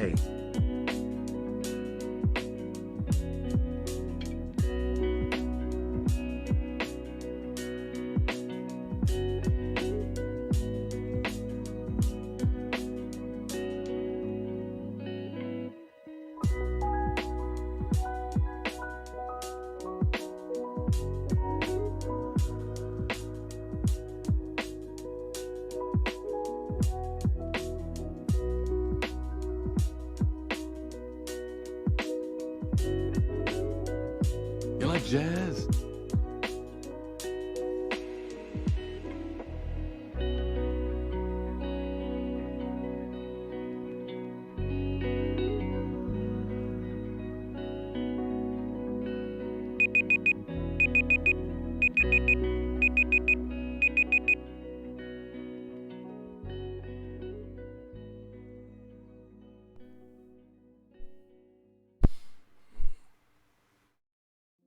hey. You like jazz?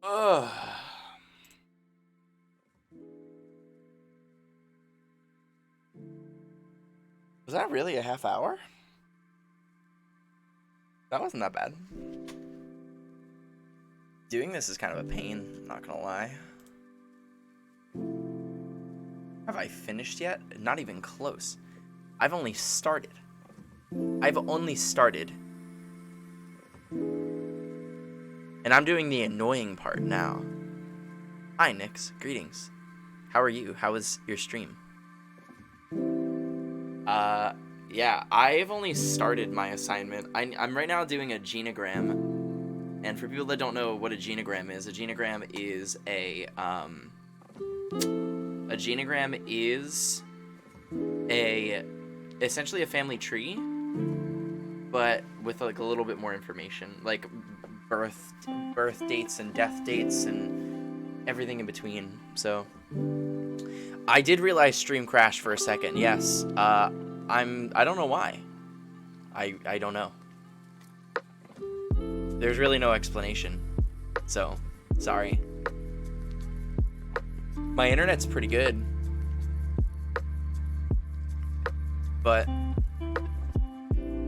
Ugh. Was that really a half hour? That wasn't that bad. Doing this is kind of a pain, not gonna lie. Have I finished yet? Not even close. I've only started. And I'm doing the annoying part now. Hi, Nix. Greetings. How are you? How was your stream? Yeah, I've only started my assignment. I'm right now doing a genogram. And for people that don't know what a genogram is essentially a family tree, but with like a little bit more information, like birth dates and death dates and everything in between. So I did realize stream crashed for a second. Yes. I don't know why. I don't know. There's really no explanation. So, sorry. My internet's pretty good. But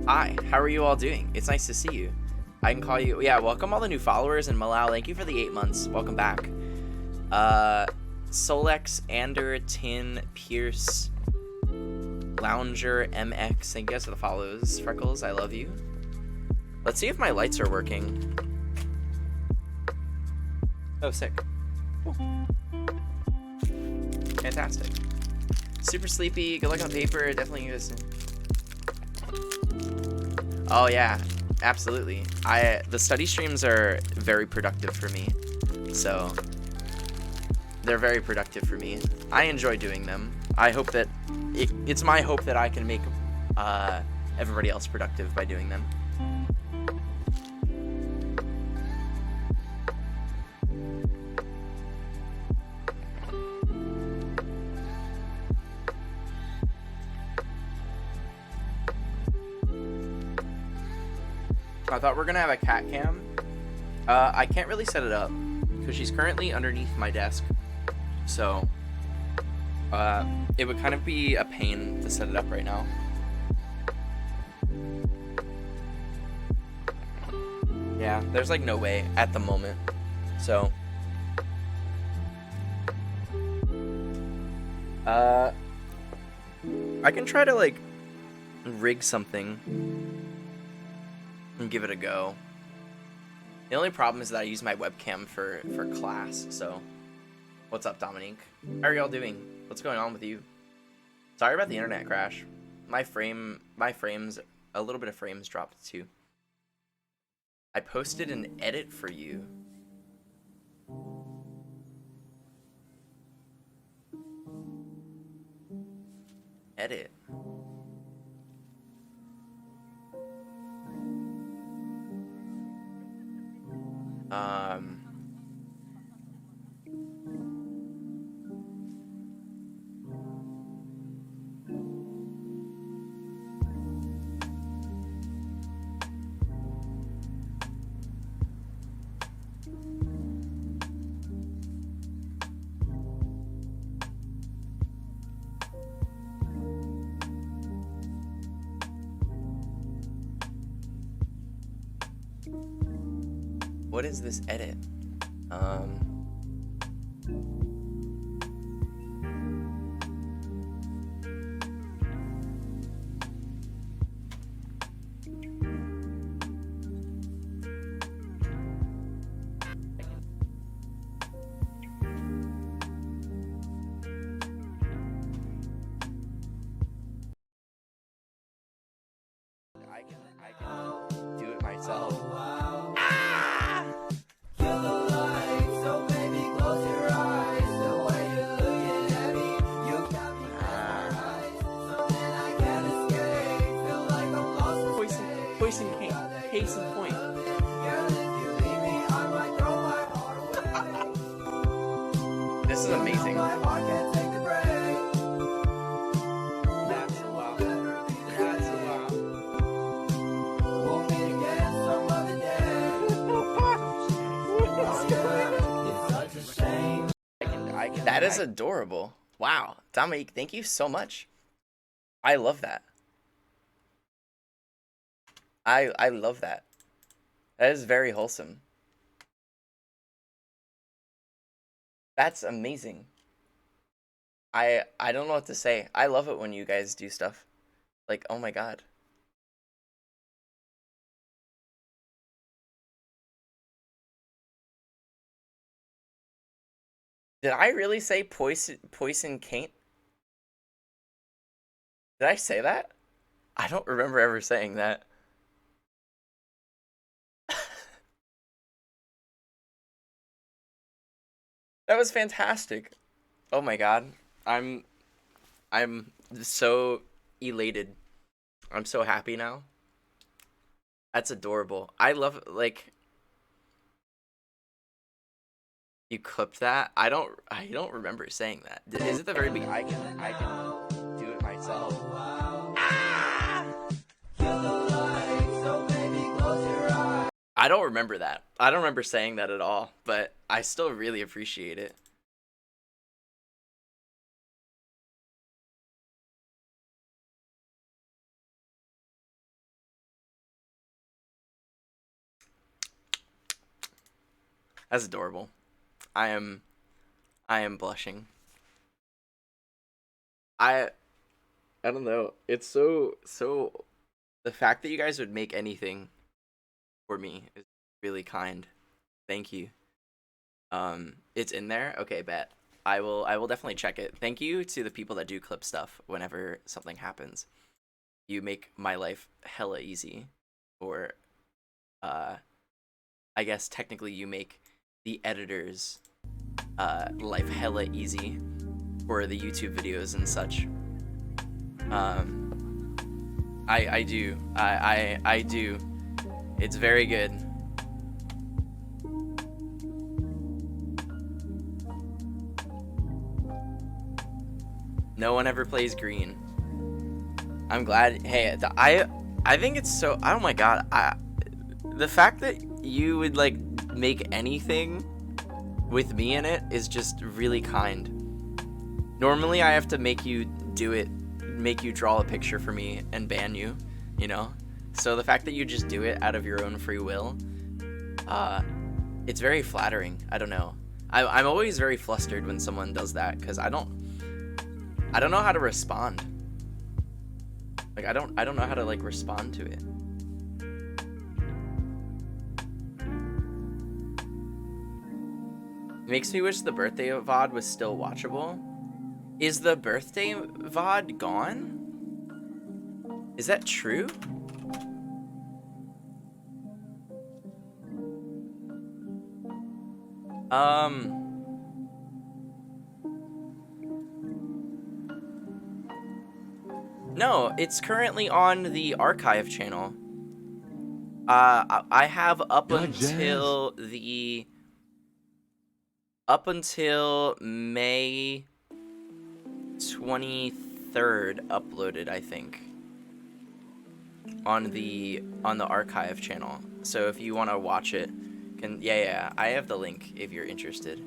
hi, how are you all doing? It's nice to see you. I can call you. Yeah, welcome all the new followers, and Malal, thank you for the 8 months. Welcome back. Solex, Ander, Tin, Pierce, Lounger, MX, thank you guys for the follows. Freckles, I love you. Let's see if my lights are working. Oh, sick. Cool. Fantastic. Super sleepy, good luck on paper, definitely use. Oh yeah, absolutely. The study streams are very productive for me. So they're very productive for me. I enjoy doing them. I hope that it's my hope that I can make everybody else productive by doing them. I thought we were gonna have a cat cam. I can't really set it up because she's currently underneath my desk. So it would kind of be a pain to set it up right now. Yeah, there's like no way at the moment. So I can try to like rig something and give it a go. The only problem is that I use my webcam for class, so. What's up, Dominique? How are y'all doing? What's going on with you? Sorry about the internet crash. My frames, a little bit of frames dropped too. I posted an edit for you. Edit. What is this edit? I can do it myself. Poison case in point. This is amazing. That's a wow. That's a wow. That is adorable. Wow. Dominique, thank you so much. I love that. I love that. That is very wholesome. That's amazing. I don't know what to say. I love it when you guys do stuff. Like, oh my god. Did I really say poison Kate? Did I say that? I don't remember ever saying that. That was fantastic. Oh my god. I'm so elated. I'm so happy now. That's adorable. I love, like, you clipped that? I don't remember saying that. Is it the very beginning? I can do it myself. I don't remember that. I don't remember saying that at all, but I still really appreciate it. That's adorable. I am blushing. I don't know. It's so the fact that you guys would make anything for me is really kind. Thank you. It's in there. Okay, bet. I will definitely check it. Thank you to the people that do clip stuff whenever something happens. You make my life hella easy. Or I guess technically you make the editor's life hella easy for the YouTube videos and such. I do. I do. It's very good. No one ever plays green. I'm glad. Hey, I think it's so. Oh my god. The fact that you would like make anything with me in it is just really kind. Normally, I have to make you do it, make you draw a picture for me and ban you, you know? So the fact that you just do it out of your own free will, it's very flattering. I don't know. I'm always very flustered when someone does that because I don't know how to respond. Like I don't know how to like respond to it. It makes me wish the birthday VOD was still watchable. Is the birthday VOD gone? Is that true? No, it's currently on the archive channel. I have up until May 23rd uploaded, I think, on the archive channel. So if you want to watch it, yeah, I have the link if you're interested.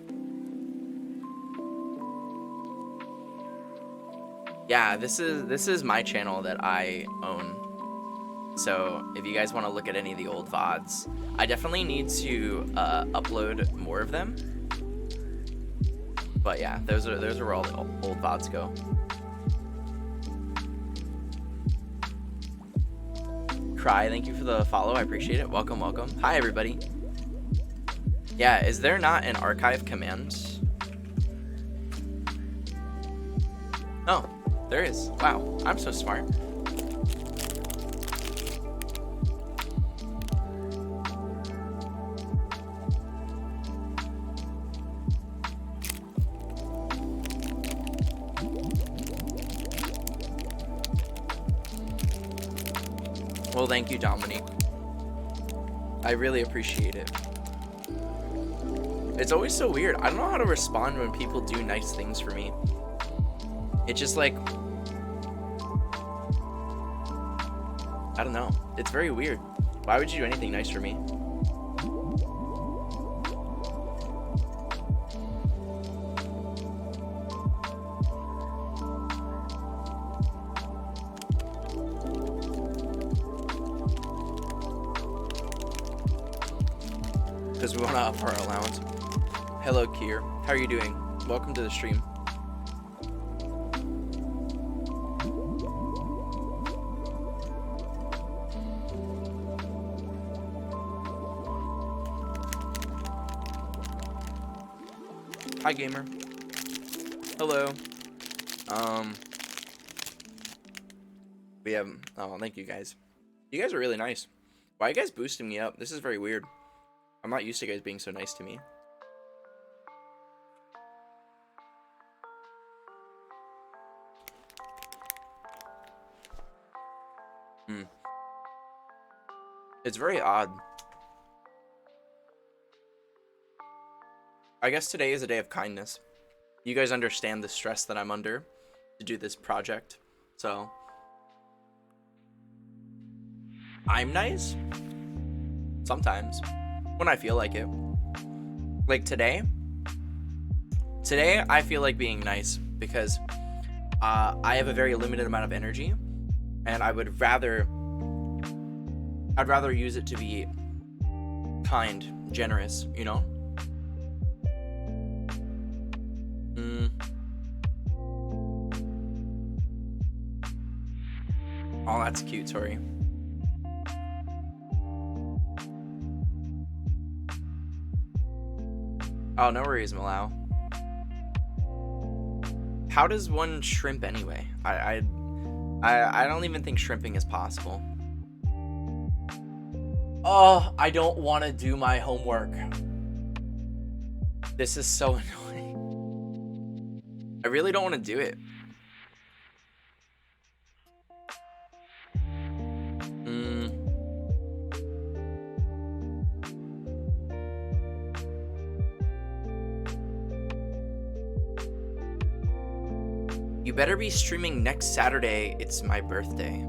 Yeah, this is my channel that I own. So if you guys want to look at any of the old VODs, I definitely need to upload more of them. But yeah, those are where all the old VODs go. Cry, thank you for the follow. I appreciate it. Welcome, welcome. Hi, everybody. Yeah, is there not an archive command? Oh, there is. Wow, I'm so smart. Well, thank you, Dominique. I really appreciate it. It's always so weird. I don't know how to respond when people do nice things for me. It's just like, I don't know. It's very weird. Why would you do anything nice for me? Because we want to up our allowance. Hello, Kier. How are you doing? Welcome to the stream. Hi, gamer. Hello. We have. Oh, thank you guys. You guys are really nice. Why are you guys boosting me up? This is very weird. I'm not used to you guys being so nice to me. It's very odd. I guess today is a day of kindness. You guys understand the stress that I'm under to do this project, so I'm nice sometimes when I feel like it. Like today I feel like being nice because I have a very limited amount of energy, and I'd rather use it to be kind, generous, you know? Oh, that's cute, Tori. Oh, no worries, Malau. How does one shrimp anyway? I don't even think shrimping is possible. Oh, I don't want to do my homework. This is so annoying. I really don't want to do it. You better be streaming next Saturday. It's my birthday.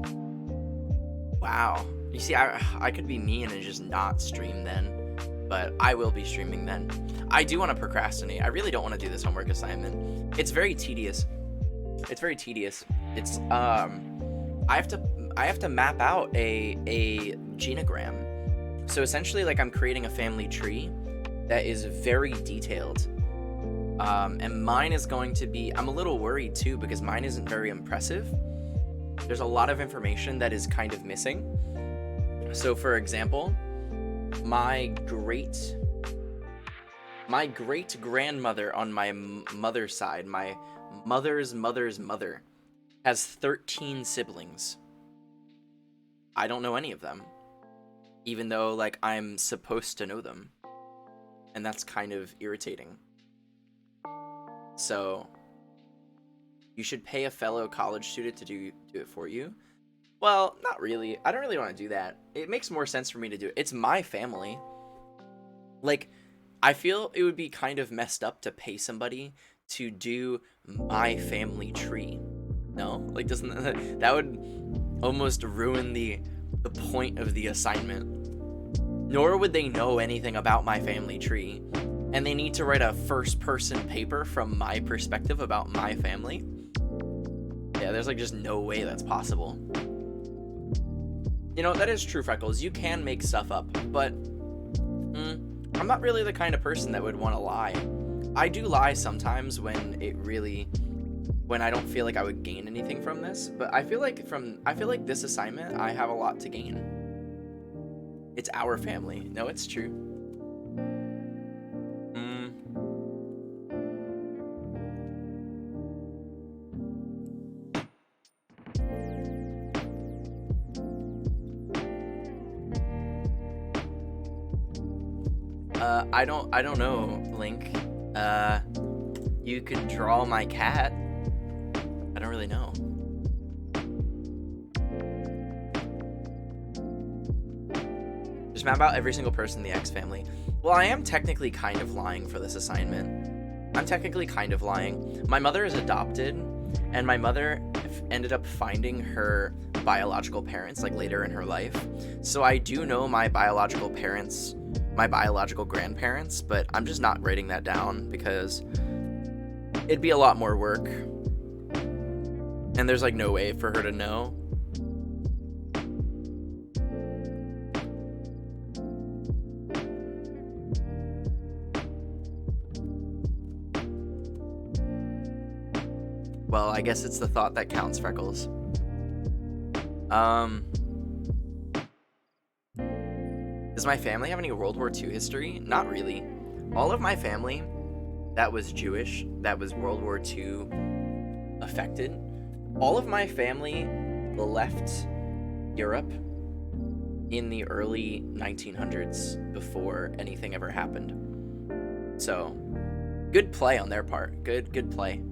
Wow. You see, I could be mean and just not stream then, but I will be streaming then. I do want to procrastinate. I really don't want to do this homework assignment. It's very tedious. It's very tedious. It's I have to map out a genogram. So essentially, like, I'm creating a family tree that is very detailed. And mine is going to be, I'm a little worried too because mine isn't very impressive. There's a lot of information that is kind of missing. So for example, my great grandmother on my mother's side, my mother's mother's mother, has 13 siblings. I don't know any of them, even though, like, I'm supposed to know them. And that's kind of irritating. So you should pay a fellow college student to do it for you. Well, not really. I don't really want to do that. It makes more sense for me to do it. It's my family. Like, I feel it would be kind of messed up to pay somebody to do my family tree. No? Like, doesn't that would almost ruin the point of the assignment. Nor would they know anything about my family tree. And they need to write a first-person paper from my perspective about my family. Yeah, there's, like, just no way that's possible. You know, that is true, Freckles. You can make stuff up, but I'm not really the kind of person that would want to lie. I do lie sometimes when I don't feel like I would gain anything from this, but I feel like this assignment I have a lot to gain. It's our family. No, it's true. I don't know, Link. You could draw my cat. I don't really know. Just map out every single person in the X family. Well, I am technically kind of lying for this assignment. I'm technically kind of lying. My mother is adopted, and my mother ended up finding her biological parents like later in her life. So I do know my biological parents, my biological grandparents, but I'm just not writing that down because it'd be a lot more work. And there's like no way for her to know. Well, I guess it's the thought that counts, Freckles. Does my family have any World War II history? Not really. All of my family that was Jewish, that was World War II affected, all of my family left Europe in the early 1900s before anything ever happened. So, good play on their part. Good play.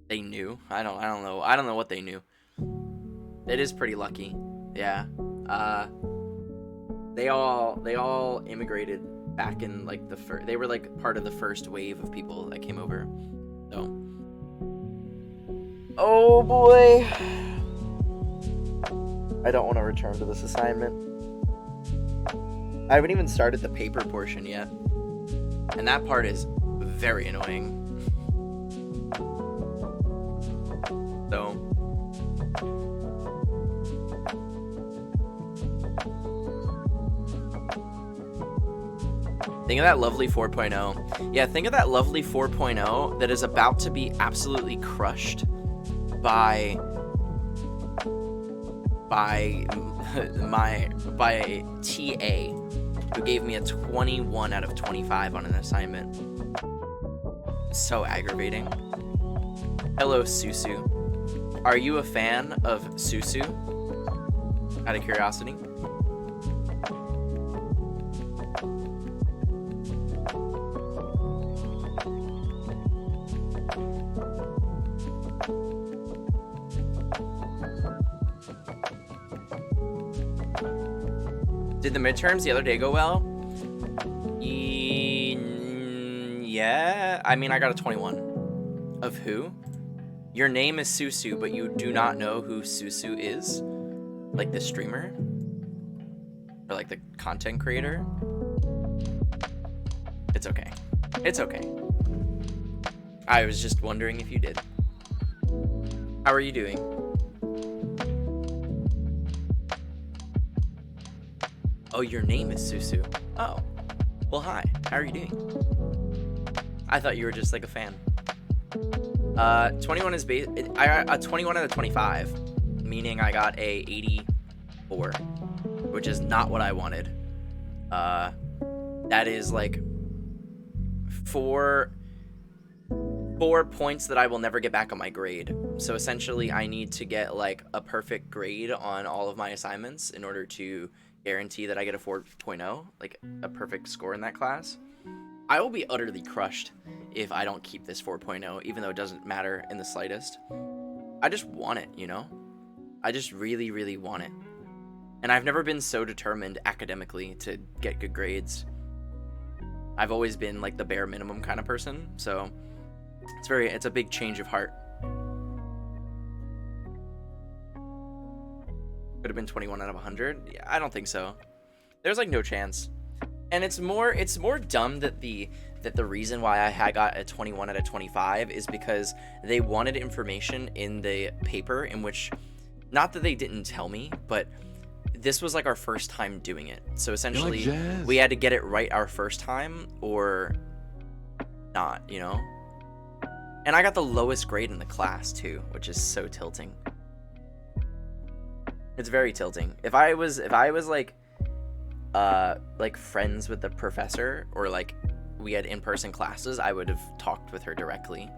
They knew. I don't know. I don't know what they knew. It is pretty lucky. Yeah. They all immigrated back in like they were like part of the first wave of people that came over. So. Oh boy. I don't want to return to this assignment. I haven't even started the paper portion yet. And that part is very annoying. So, think of that lovely 4.0. Yeah, think of that lovely 4.0 that is about to be absolutely crushed by TA, who gave me a 21 out of 25 on an assignment. So aggravating. Hello, Susu. Are you a fan of Susu? Out of curiosity. Did the midterms the other day go well? Yeah. I mean, I got a 21. Of who? Your name is Susu, but you do not know who Susu is? Like the streamer? Or like the content creator? It's okay. It's okay. I was just wondering if you did. How are you doing? Oh, your name is Susu. Oh. Well, hi. How are you doing? I thought you were just like a fan. 21 is I got a 21 out of 25, meaning I got a 84, which is not what I wanted. That is like four points that I will never get back on my grade. So essentially, I need to get like a perfect grade on all of my assignments in order to guarantee that I get a 4.0, like a perfect score in that class. I will be utterly crushed if I don't keep this 4.0, even though it doesn't matter in the slightest. I just want it, you know? I just really, really want it. And I've never been so determined academically to get good grades. I've always been like the bare minimum kind of person, so it's a big change of heart. Could have been 21 out of 100? Yeah, I don't think so. There's like no chance. And it's more dumb that the reason why I had got a 21 out of 25 is because they wanted information in the paper in which, not that they didn't tell me, but this was like our first time doing it. So essentially jazz? we had to get it right our first time or not, you know? And I got the lowest grade in the class too, which is so tilting. It's very tilting. If I was like friends with the professor, or like we had in-person classes, I would have talked with her directly.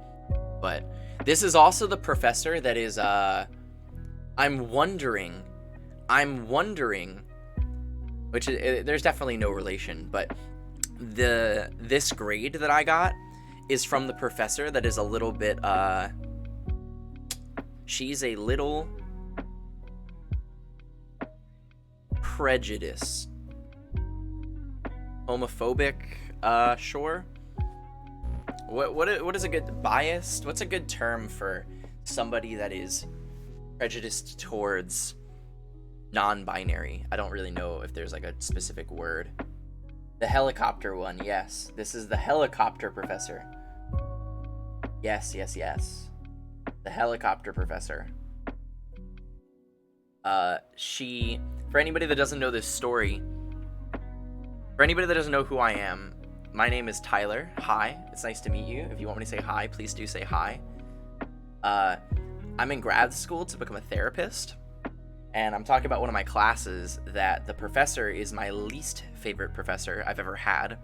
But this is also the professor that is I'm wondering, which is, there's definitely no relation, but this grade that I got is from the professor that is a little bit she's a little prejudiced, homophobic, sure. What is a good biased? What's a good term for somebody that is prejudiced towards non-binary? I don't really know if there's like a specific word. The helicopter one, yes. This is the helicopter professor. Yes. The helicopter professor. She, for anybody that doesn't know this story, for anybody that doesn't know who I am, my name is Tyler. Hi, it's nice to meet you. If you want me to say hi, please do say hi. I'm in grad school to become a therapist, and I'm talking about one of my classes that the professor is my least favorite professor I've ever had,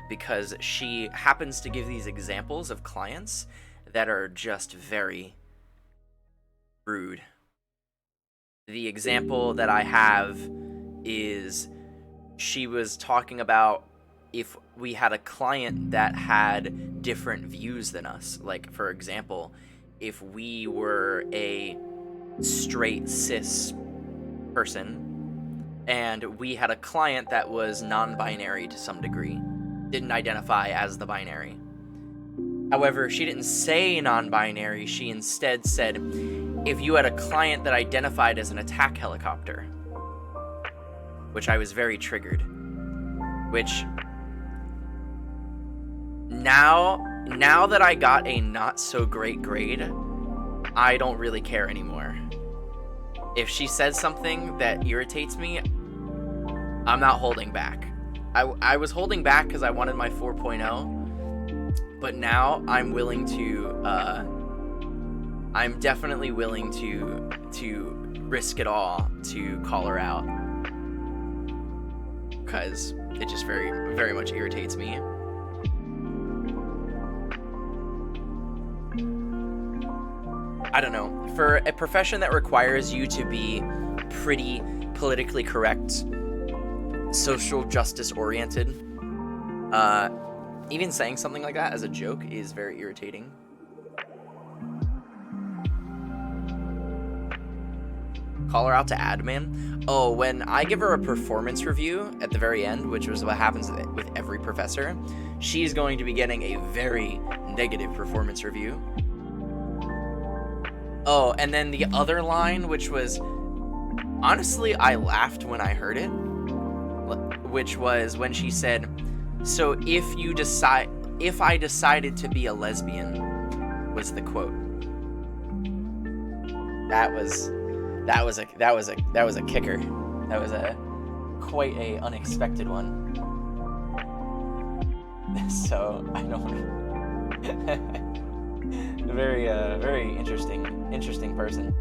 because she happens to give these examples of clients that are just very rude. The example that I have is she was talking about if we had a client that had different views than us. Like, for example, if we were a straight cis person and we had a client that was non-binary to some degree, didn't identify as the binary. However, she didn't say non-binary, she instead said, if you had a client that identified as an attack helicopter, which I was very triggered. Which, now that I got a not so great grade, I don't really care anymore. If she says something that irritates me, I'm not holding back. I was holding back because I wanted my 4.0, but now I'm willing to, I'm definitely willing to risk it all to call her out. Because it just very, very much irritates me. I don't know. For a profession that requires you to be pretty politically correct, social justice oriented, even saying something like that as a joke is very irritating. Call her out to admin. Oh, when I give her a performance review at the very end, which was what happens with every professor, she's going to be getting a very negative performance review. Oh, and then the other line, which was, honestly, I laughed when I heard it, which was when she said, so if I decided to be a lesbian, was the quote. That was a kicker. That was quite a unexpected one. So I don't. Very interesting person.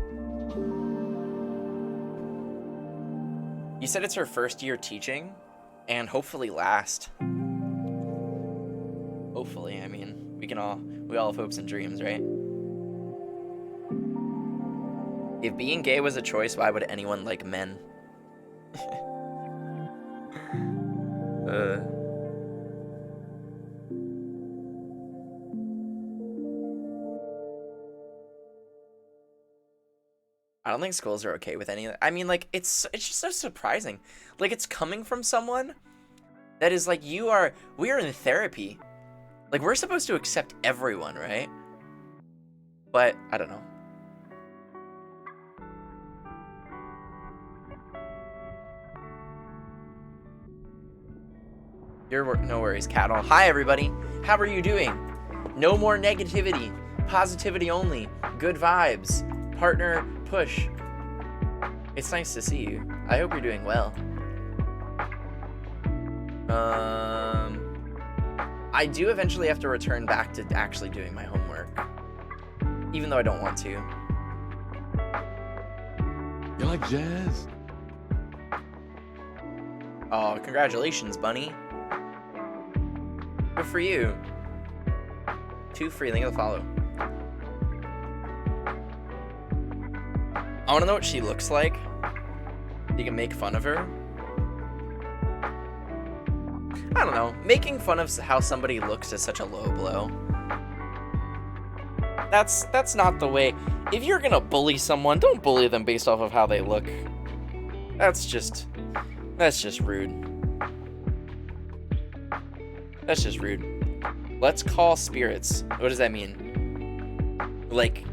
You said it's her first year teaching, and hopefully last. Hopefully, I mean, we all have hopes and dreams, right? If being gay was a choice, why would anyone like men? I don't think schools are okay with any of that. I mean, like, it's just so surprising. Like, it's coming from someone that is like, we are in therapy. Like, we're supposed to accept everyone, right? But, I don't know. No worries, Cattle. Hi, everybody. How are you doing? No more negativity. Positivity only. Good vibes. Partner push. It's nice to see you. I hope you're doing well. I do eventually have to return back to actually doing my homework, even though I don't want to. You like jazz? Oh, congratulations, Bunny. Good for you. 2 free, link to follow. I want to know what she looks like. You can make fun of her. I don't know. Making fun of how somebody looks is such a low blow. That's not the way. If you're gonna bully someone, don't bully them based off of how they look. That's just rude. That's just rude. Let's call spirits. What does that mean? Like,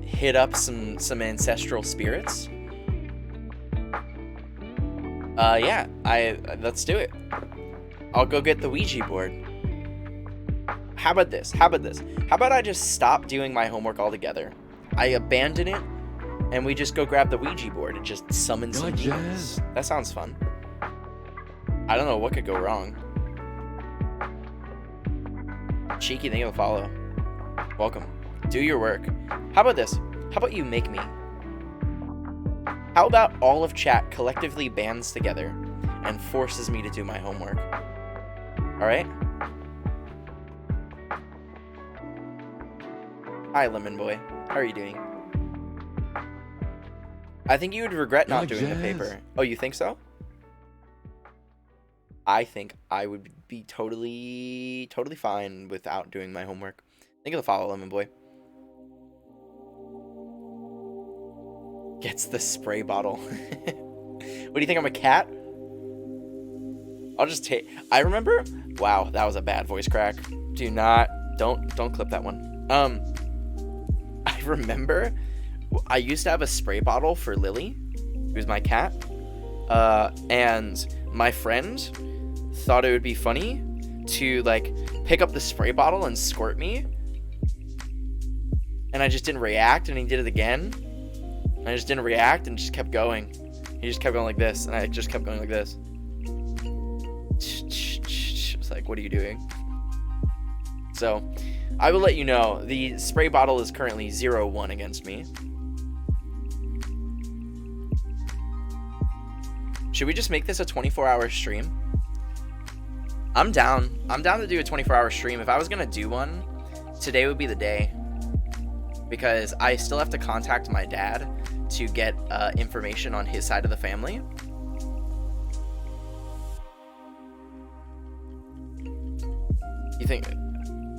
hit up some ancestral spirits? Yeah. Let's do it. I'll go get the Ouija board. How about this? How about I just stop doing my homework altogether? I abandon it, and we just go grab the Ouija board and just summon some like demons. jazz? That sounds fun. I don't know what could go wrong. Cheeky, thank you for the follow. Welcome. Do your work. How about this? How about you make me? How about all of chat collectively bands together and forces me to do my homework? Alright? Hi, Lemon Boy. How are you doing? I think you would regret not like doing the jazz? paper. Oh, you think so? I think I would be totally fine without doing my homework. Think of the follow, Lemon Boy. Gets the spray bottle. What do you think? I'm a cat? I'll just take. I remember. Wow, that was a bad voice crack. Don't clip that one. I remember. I used to have a spray bottle for Lily, who's my cat. And my friend thought it would be funny to like pick up the spray bottle and squirt me. And I just didn't react, and he did it again. And I just didn't react and just kept going. He just kept going like this, and I just kept going like this. It's like, what are you doing? So, I will let you know, the spray bottle is currently 0-1 against me. Should we just make this a 24-hour stream? I'm down. I'm down to do a 24-hour stream. If I was gonna do one, today would be the day. Because I still have to contact my dad to get information on his side of the family. You think?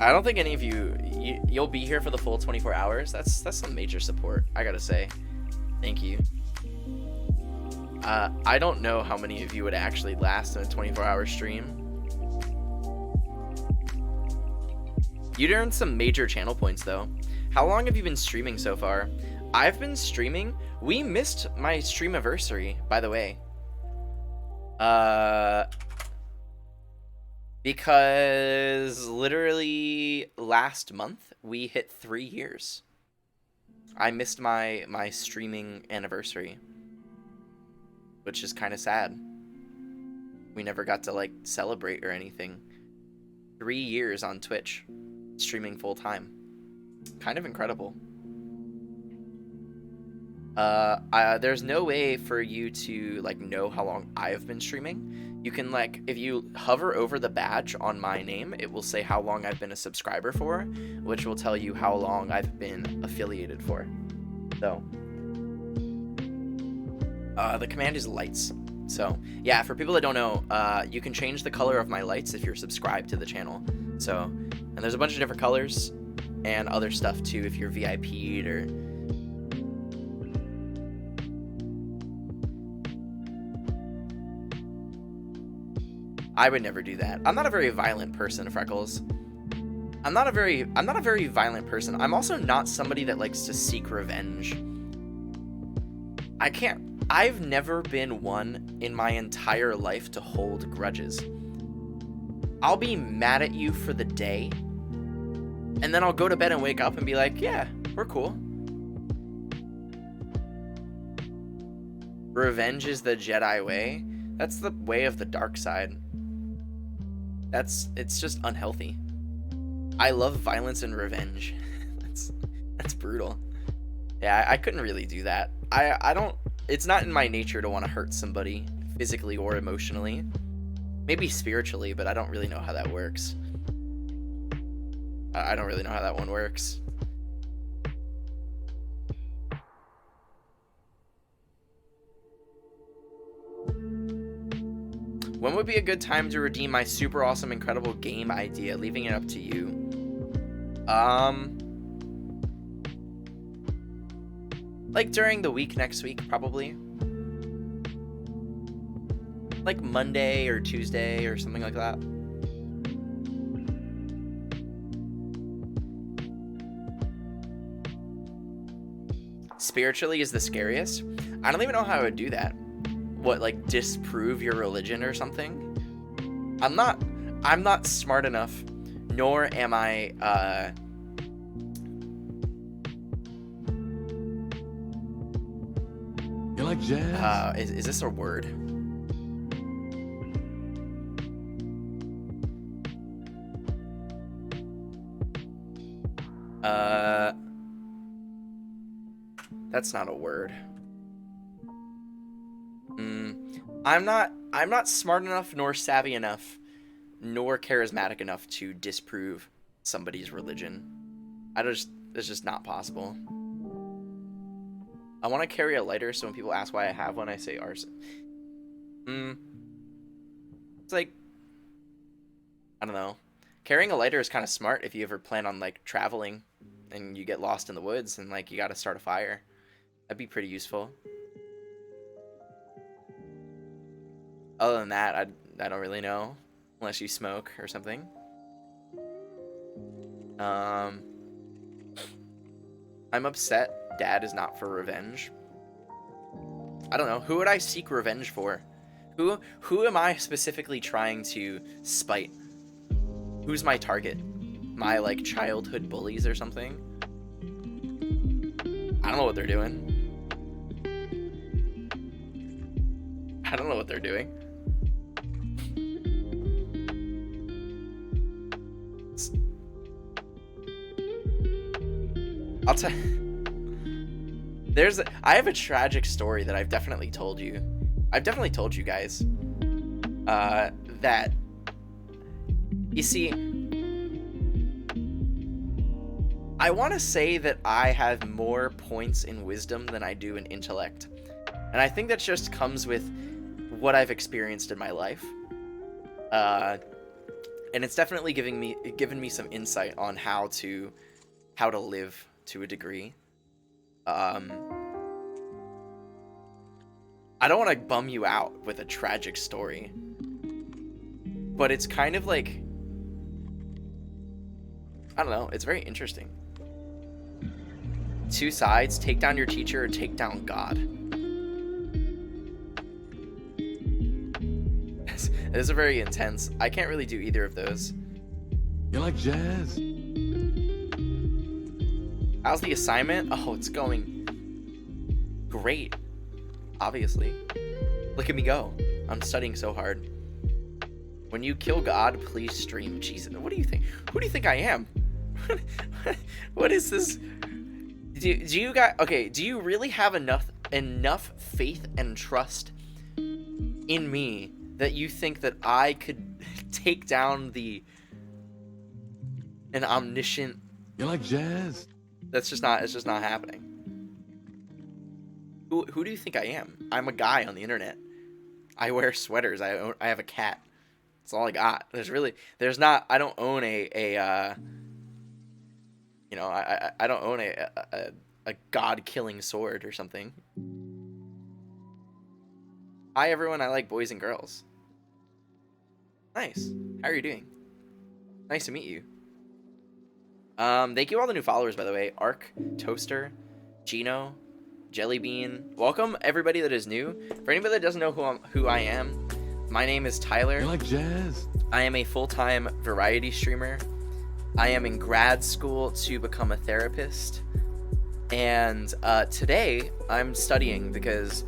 I don't think any of you'll be here for the full 24 hours. That's some major support, I gotta say. Thank you. I don't know how many of you would actually last in a 24-hour stream. You'd earn some major channel points though. How long have you been streaming so far? I've been streaming. We missed my streamiversary, by the way. Because literally last month we hit 3 years. I missed my streaming anniversary, which is kind of sad. We never got to like celebrate or anything. 3 years on Twitch, streaming full time. Kind of incredible. There's no way for you to like know how long I've been streaming. You can like, if you hover over the badge on my name, it will say how long I've been a subscriber for, which will tell you how long I've been affiliated for. So, the command is lights. So yeah, for people that don't know, you can change the color of my lights if you're subscribed to the channel. So, and there's a bunch of different colors and other stuff too if you're VIP'd or... I would never do that. I'm not a very violent person, Freckles. I'm not a very violent person. I'm also not somebody that likes to seek revenge. I've never been one in my entire life to hold grudges. I'll be mad at you for the day, and then I'll go to bed and wake up and be like, yeah, we're cool. Revenge is the Jedi way. That's the way of the dark side. It's just unhealthy. I love violence and revenge. That's brutal. Yeah, I couldn't really do that. I don't, it's not in my nature to want to hurt somebody physically or emotionally. Maybe spiritually, but I don't really know how that works. I don't really know how that one works. When would be a good time to redeem my super awesome, incredible game idea? Leaving it up to you. Like during the week next week, probably. Like Monday or Tuesday or something like that. Spiritually is the scariest. I don't even know how I would do that. What, like disprove your religion or something? I'm not smart enough, nor am I You like jazz? is this a word? That's not a word. I'm not smart enough, nor savvy enough, nor charismatic enough to disprove somebody's religion. It's just not possible. I want to carry a lighter, so when people ask why I have one, I say arson. It's like, I don't know. Carrying a lighter is kind of smart if you ever plan on like traveling and you get lost in the woods and like you got to start a fire. That'd be pretty useful. Other than that, I don't really know, unless you smoke or something. I'm upset Dad is not for revenge. I don't know. Who would I seek revenge for? Who am I specifically trying to spite? Who's my target? My like childhood bullies or something? I don't know what they're doing. I don't know what they're doing. I'll tell. I have a tragic story that I've definitely told you. I've definitely told you guys. That. You see, I want to say that I have more points in wisdom than I do in intellect. And I think that just comes with what I've experienced in my life. And it's definitely given me some insight on how to live to a degree. I don't want to bum you out with a tragic story, but it's kind of like, I don't know, it's very interesting. Two sides, take down your teacher or take down God. This is very intense. I can't really do either of those. You like jazz? How's the assignment? Oh, it's going great. Obviously. Look at me go. I'm studying so hard. When you kill God, please stream. Jesus, what do you think? Who do you think I am? What is this? Do you guys? Okay, do you really have enough faith and trust in me that you think that I could take down an omniscient? You like jazz? It's just not happening. Who do you think I am? I'm a guy on the internet. I wear sweaters. I have a cat. That's all I got. I don't own I don't own a god-killing sword or something. Hi everyone, I like boys and girls. Nice. How are you doing? Nice to meet you. Thank you all the new followers, by the way. Ark, Toaster, Gino, Jellybean. Welcome everybody that is new. For anybody that doesn't know who I am, My name is Tyler. You like jazz? I am a full-time variety streamer. I am in grad school to become a therapist. And today I'm studying because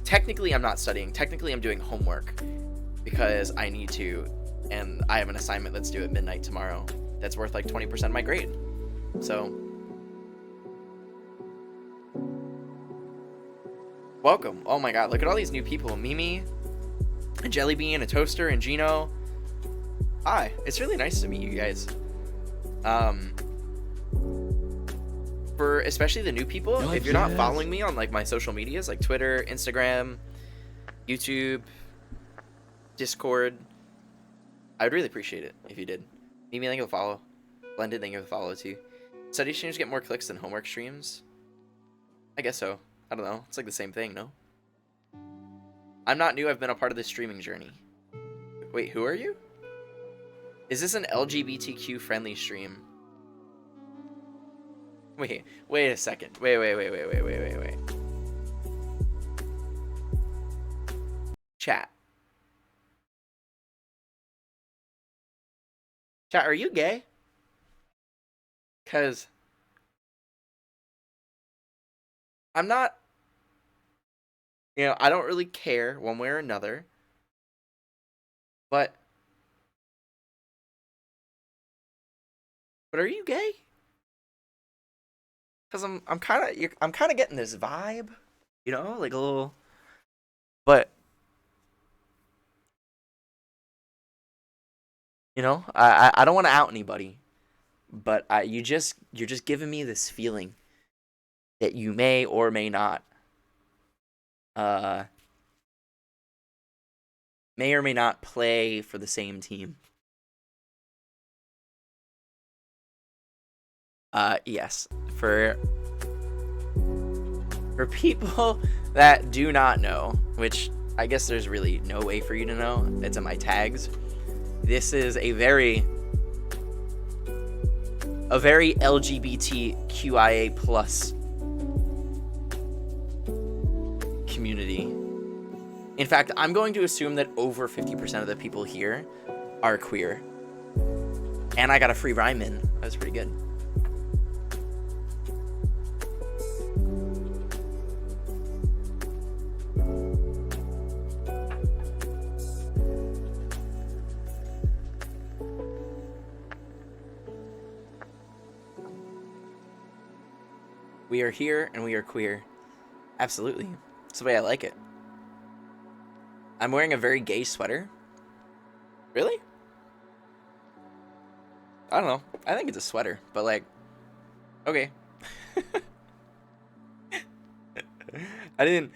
technically I'm not studying. Technically I'm doing homework because I need to. And I have an assignment that's due at midnight tomorrow that's worth like 20% of my grade. So, welcome. Oh my god, look at all these new people. Mimi, a Jellybean, a Toaster, and Gino. Hi, it's really nice to meet you guys. For especially the new people, You like if you're not jazz? following me on like my social medias like Twitter, Instagram, YouTube, Discord, I would really appreciate it if you did. Mimi, thank you for the follow. Blended, thank you for the follow too. Study streams get more clicks than homework streams? I guess so. I don't know. It's like the same thing, no? I'm not new. I've been a part of this streaming journey. Wait, who are you? Is this an LGBTQ friendly stream? Wait a second. Wait. Chat. Chat, are you gay? Cause I'm not, I don't really care one way or another, but are you gay? Cause I'm kind of getting this vibe, like a little, but I don't want to out anybody, but you're just giving me this feeling that you may or may not play for the same team. Yes, for people that do not know, which I guess there's really no way for you to know, it's in my tags. This is a very LGBTQIA plus community. In fact, I'm going to assume that over 50% of the people here are queer. And I got a free rhyme in. That was pretty good. We are here and we are queer. Absolutely. That's the way I like it. I'm wearing a very gay sweater. Really? I don't know. I think it's a sweater, but like, okay. I didn't.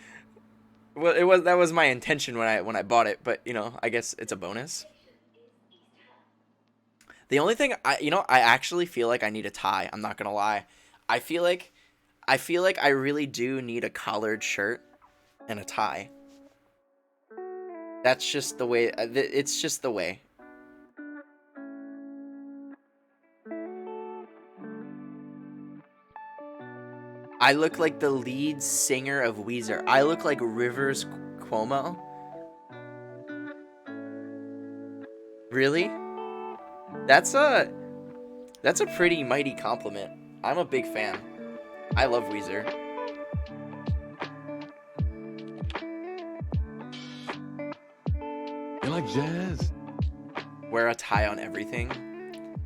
Well, that was my intention when I bought it, but I guess it's a bonus. The only thing I actually feel like I need a tie. I'm not gonna lie. I feel like I really do need a collared shirt and a tie. That's just the way. It's just the way. I look like the lead singer of Weezer. I look like Rivers Cuomo. Really? That's a pretty mighty compliment. I'm a big fan. I love Weezer. You like jazz? Wear a tie on everything?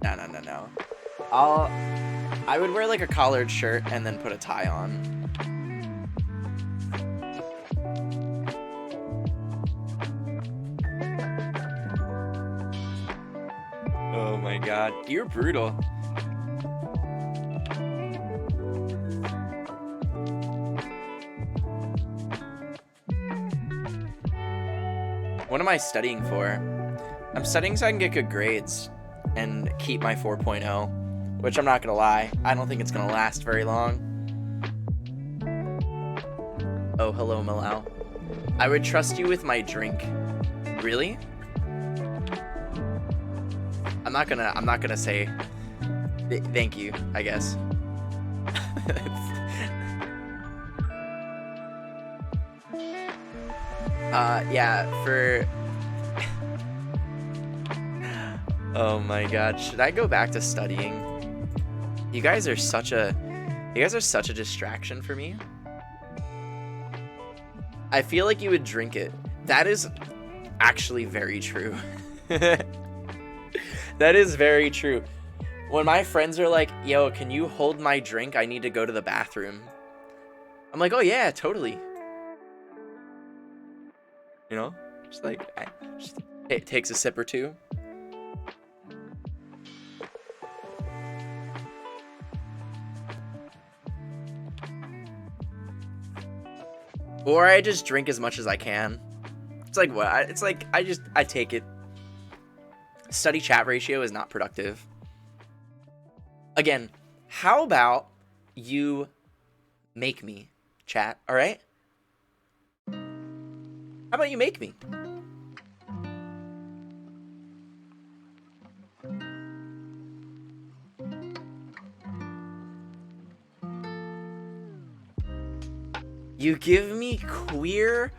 No. I would wear like a collared shirt and then put a tie on. Oh my god, you're brutal. What am I studying for? I'm studying so I can get good grades and keep my 4.0, which I'm not gonna lie, I don't think it's gonna last very long. Oh, hello, Malau. I would trust you with my drink. Really? I'm not gonna say thank you, I guess. Yeah, for oh my god, should I go back to studying? You guys are such a distraction for me. I feel like you would drink it. That is actually very true. That is very true. When my friends are like, yo, can you hold my drink? I need to go to the bathroom. I'm like, oh yeah, totally. You know? Just like, it takes a sip or two. Or I just drink as much as I can. It's like what? It's like I take it. Study chat ratio is not productive. Again, how about you make me chat, all right? How about you make me? You give me queer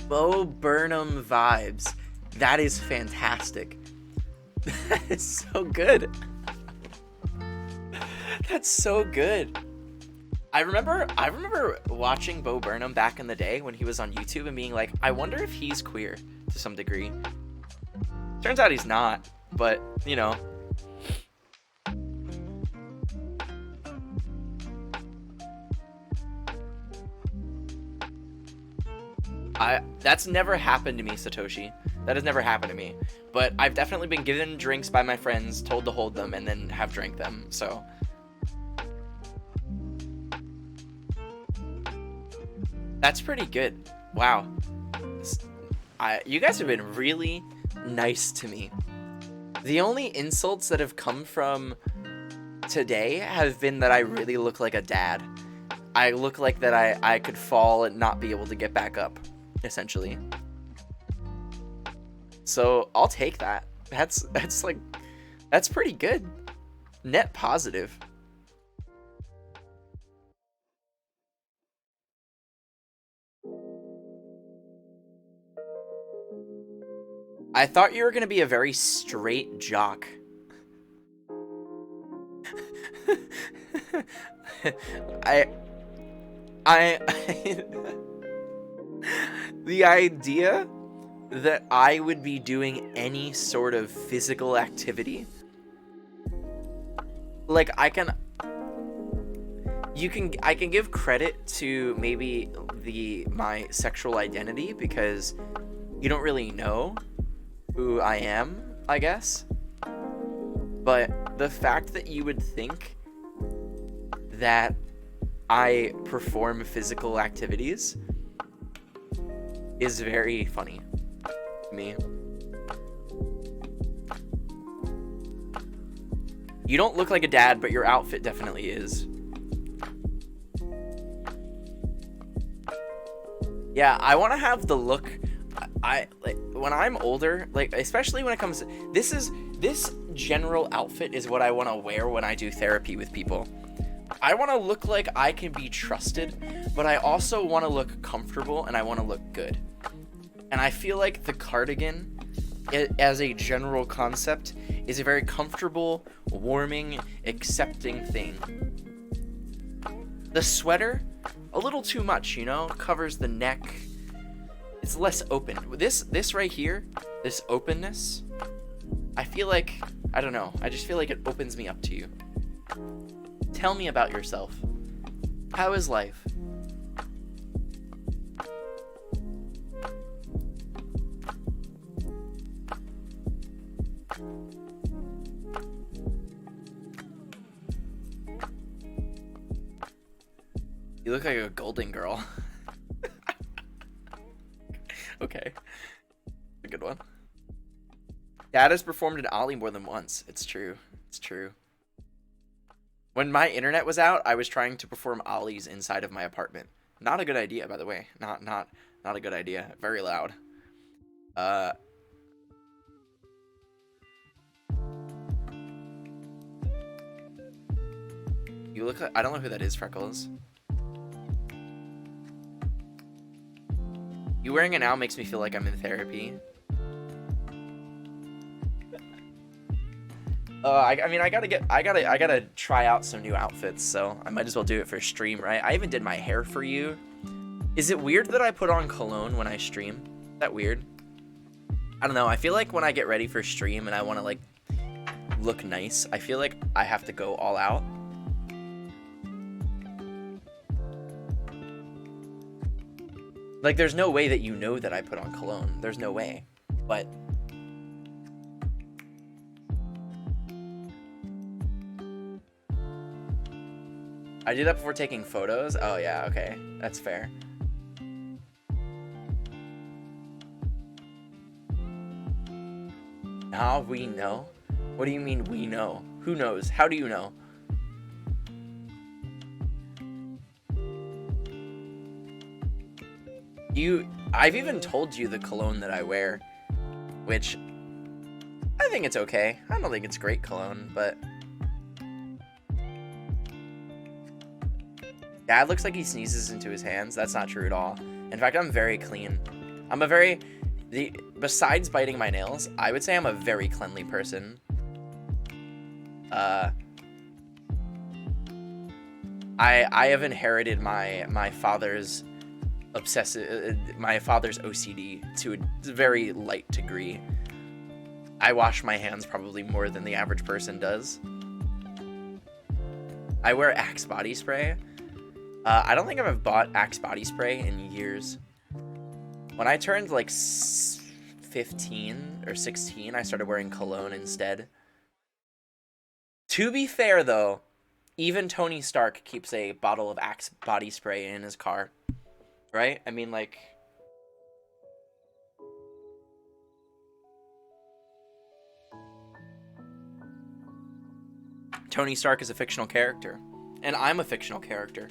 Bo Burnham vibes. That is fantastic. That is so good. That's so good. I remember watching Bo Burnham back in the day when he was on YouTube and being like, I wonder if he's queer to some degree. Turns out he's not, but you know. That's never happened to me, Satoshi. That has never happened to me. But I've definitely been given drinks by my friends, told to hold them, and then have drank them, so. That's pretty good. Wow. You guys have been really nice to me. The only insults that have come from today have been that I really look like a dad. I look like that I could fall and not be able to get back up, essentially. So I'll take that. That's pretty good. Net positive. I thought you were gonna be a very straight jock. The idea that I would be doing any sort of physical activity, like I can give credit to maybe my sexual identity because you don't really know who I am, I guess. But the fact that you would think that I perform physical activities is very funny to me. You don't look like a dad, but your outfit definitely is. Yeah, I want to have the look. I like when I'm older, like especially when it comes to, this general outfit is what I want to wear when I do therapy with people. I want to look like I can be trusted, but I also want to look comfortable and I want to look good. And I feel like the cardigan, as a general concept, is a very comfortable, warming, accepting thing. The sweater, a little too much, you know, covers the neck. It's less open. This right here, this openness, I feel like, I don't know, I just feel like it opens me up to you. Tell me about yourself. How is life? You look like a golden girl. Okay. A good one. Dad has performed at Ollie more than once. It's true. It's true. When my internet was out, I was trying to perform Ollies inside of my apartment. Not a good idea, by the way. Not a good idea. Very loud. You look like, I don't know who that is, Freckles. You wearing it now makes me feel like I'm in therapy. I mean, I gotta try out some new outfits, so I might as well do it for stream, right? I even did my hair for you. Is it weird that I put on cologne when I stream? Is that weird? I don't know. I feel like when I get ready for stream and I want to like look nice, I feel like I have to go all out. Like, there's no way that you know that I put on cologne. There's no way. But I do that before taking photos. Oh yeah, okay. That's fair. Now we know? What do you mean we know? Who knows? How do you know? I've even told you the cologne that I wear, which I think it's okay. I don't think it's great cologne, but Dad looks like he sneezes into his hands. That's not true at all. In fact, I'm very clean. Besides biting my nails, I would say I'm a very cleanly person. I have inherited my father's OCD to a very light degree. I wash my hands probably more than the average person does. I wear Axe body spray. I don't think I've bought Axe body spray in years. When I turned like 15 or 16, I started wearing cologne instead. To be fair though, even Tony Stark keeps a bottle of Axe body spray in his car. Right? I mean, like, Tony Stark is a fictional character, and I'm a fictional character.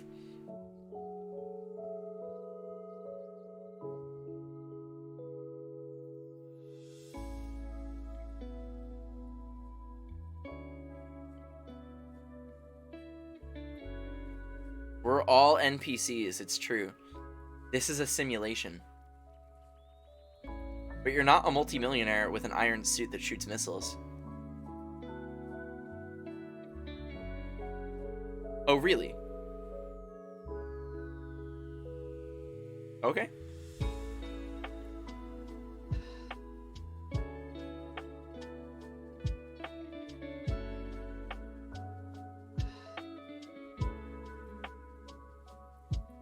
We're all NPCs, it's true. This is a simulation. But you're not a multimillionaire with an iron suit that shoots missiles. Oh, really? Okay.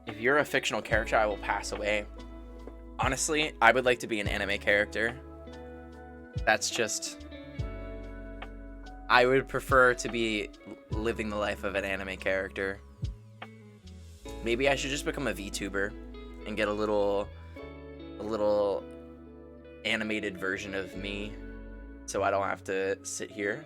If you're a fictional character, I will pass away. Honestly, I would like to be an anime character. That's just... I would prefer to be living the life of an anime character. Maybe I should just become a VTuber and get a little animated version of me so I don't have to sit here.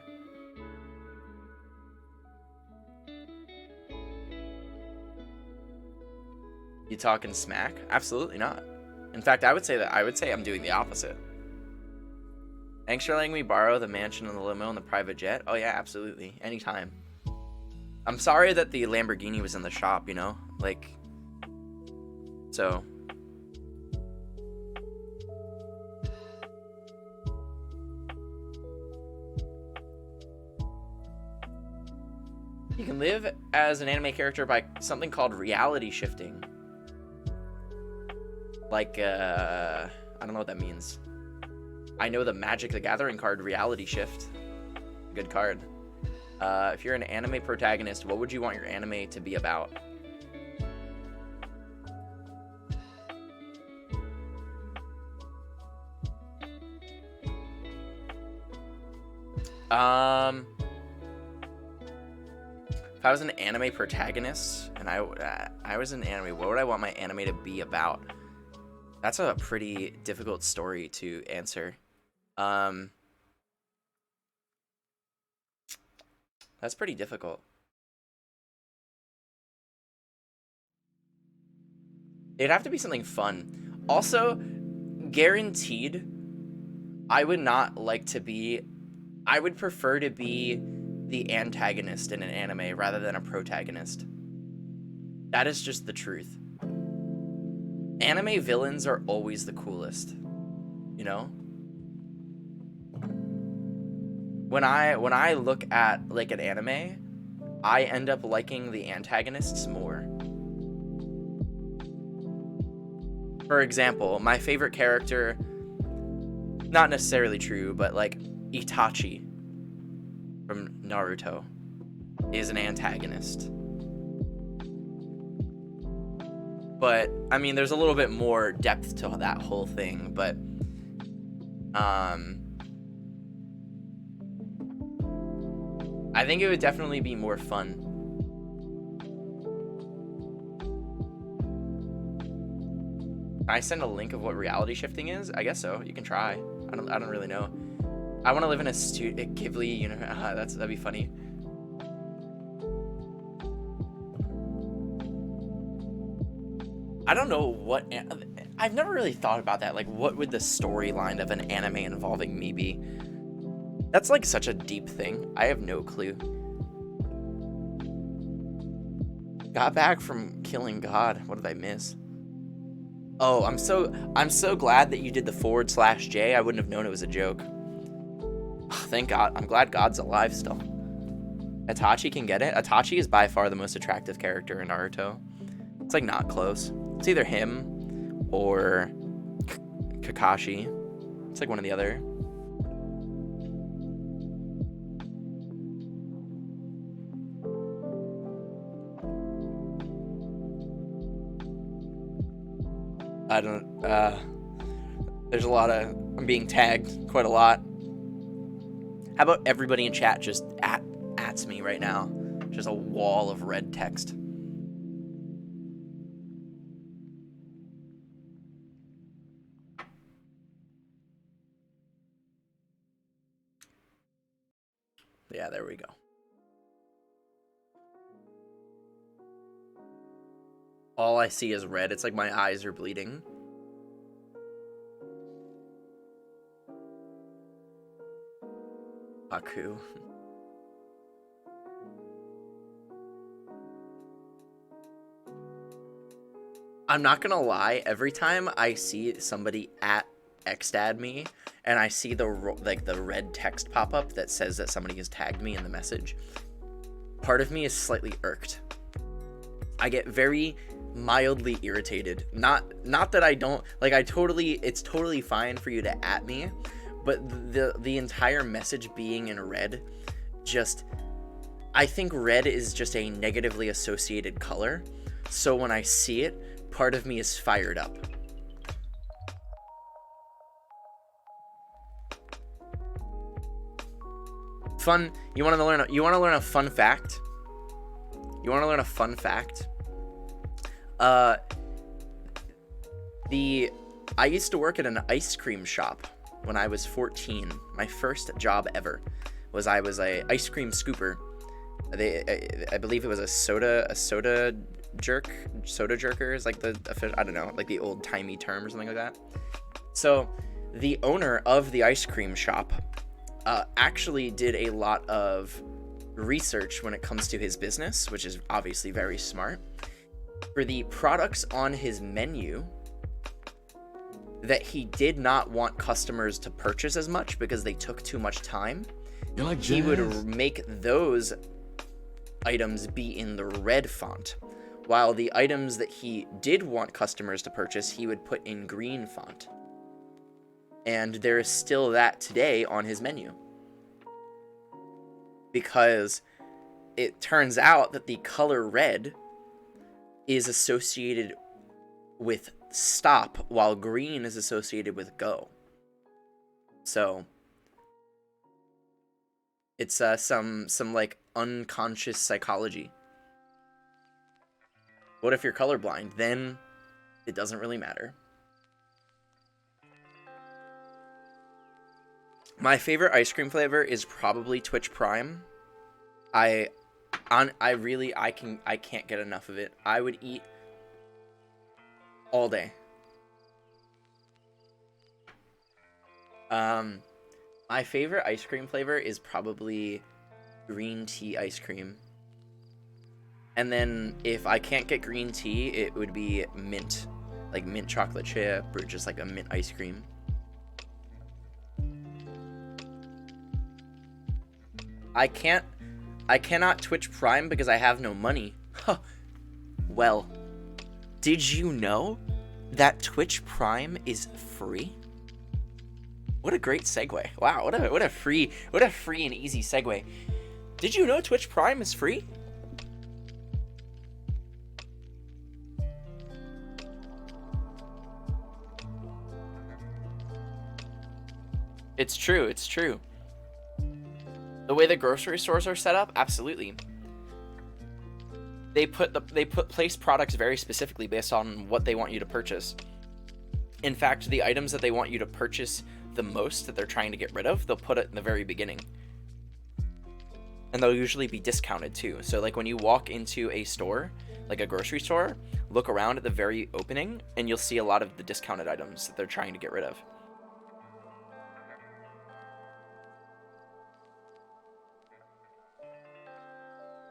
You talking smack? Absolutely not. In fact, I would say I'm doing the opposite. Thanks for letting me borrow the mansion and the limo and the private jet. Oh yeah, absolutely. Anytime. I'm sorry that the Lamborghini was in the shop, you know? Like, so. You can live as an anime character by something called reality shifting. Like, I don't know what that means. I know the Magic the Gathering card, Reality Shift. Good card. If you're an anime protagonist, what would you want your anime to be about? If I was an anime protagonist and I was an anime, what would I want my anime to be about? That's a pretty difficult story to answer. That's pretty difficult. It'd have to be something fun. Also, guaranteed, I would not like to be... I would prefer to be the antagonist in an anime rather than a protagonist. That is just the truth. Anime villains are always the coolest, you know? When I look at like an anime, I end up liking the antagonists more. For example, my favorite character, not necessarily true, but like Itachi from Naruto is an antagonist. But I mean, there's a little bit more depth to that whole thing, but I think it would definitely be more fun. Can I send a link of what reality shifting is? I guess so. You can try. I don't really know. I want to live in a Ghibli universe. That'd be funny. I don't know what. I've never really thought about that. Like, what would the storyline of an anime involving me be? That's like such a deep thing. I have no clue. Got back from killing God. What did I miss? Oh, I'm so glad that you did the /J. I wouldn't have known it was a joke. Thank God. I'm glad God's alive still. Itachi can get it. Itachi is by far the most attractive character in Naruto. It's like not close. It's either him or Kakashi. It's like one or the other. I don't, there's a lot of, I'm being tagged quite a lot. How about everybody in chat just ats me right now? Just a wall of red text. Yeah, there we go. All I see is red. It's like my eyes are bleeding. Aku. I'm not gonna lie, every time I see somebody at xdad me and I see the red text pop up that says that somebody has tagged me in the message, part of me is slightly irked. I get very mildly irritated. Not that I don't like, it's totally fine for you to at me, but the entire message being in red, just, I think red is just a negatively associated color. So when I see it, part of me is fired up. Fun. You want to learn a fun fact? You want to learn a fun fact? I used to work at an ice cream shop when I was 14. My first job ever was I was a ice cream scooper. I believe it was a soda jerker is like the, I don't know, like the old timey term or something like that. So the owner of the ice cream shop actually did a lot of research when it comes to his business, which is obviously very smart. For the products on his menu that he did not want customers to purchase as much because they took too much time, he would make those items be in the red font, while the items that he did want customers to purchase, he would put in green font. And there is still that today on his menu. Because it turns out that the color red is associated with stop, while green is associated with go. So it's some like unconscious psychology. What if you're colorblind? Then it doesn't really matter. My favorite ice cream flavor is probably Twitch Prime. I can't get enough of it. I would eat all day. My favorite ice cream flavor is probably green tea ice cream. And then if I can't get green tea, it would be mint like mint chocolate chip or just like a mint ice cream. I cannot Twitch Prime because I have no money. Huh. Well, did you know that Twitch Prime is free? What a great segue. Wow, what a free and easy segue. Did you know Twitch Prime is free? It's true, it's true. The way the grocery stores are set up, absolutely. They place products very specifically based on what they want you to purchase. In fact, the items that they want you to purchase the most that they're trying to get rid of, they'll put it in the very beginning. And they'll usually be discounted too. So like when you walk into a store, like a grocery store, look around at the very opening and you'll see a lot of the discounted items that they're trying to get rid of.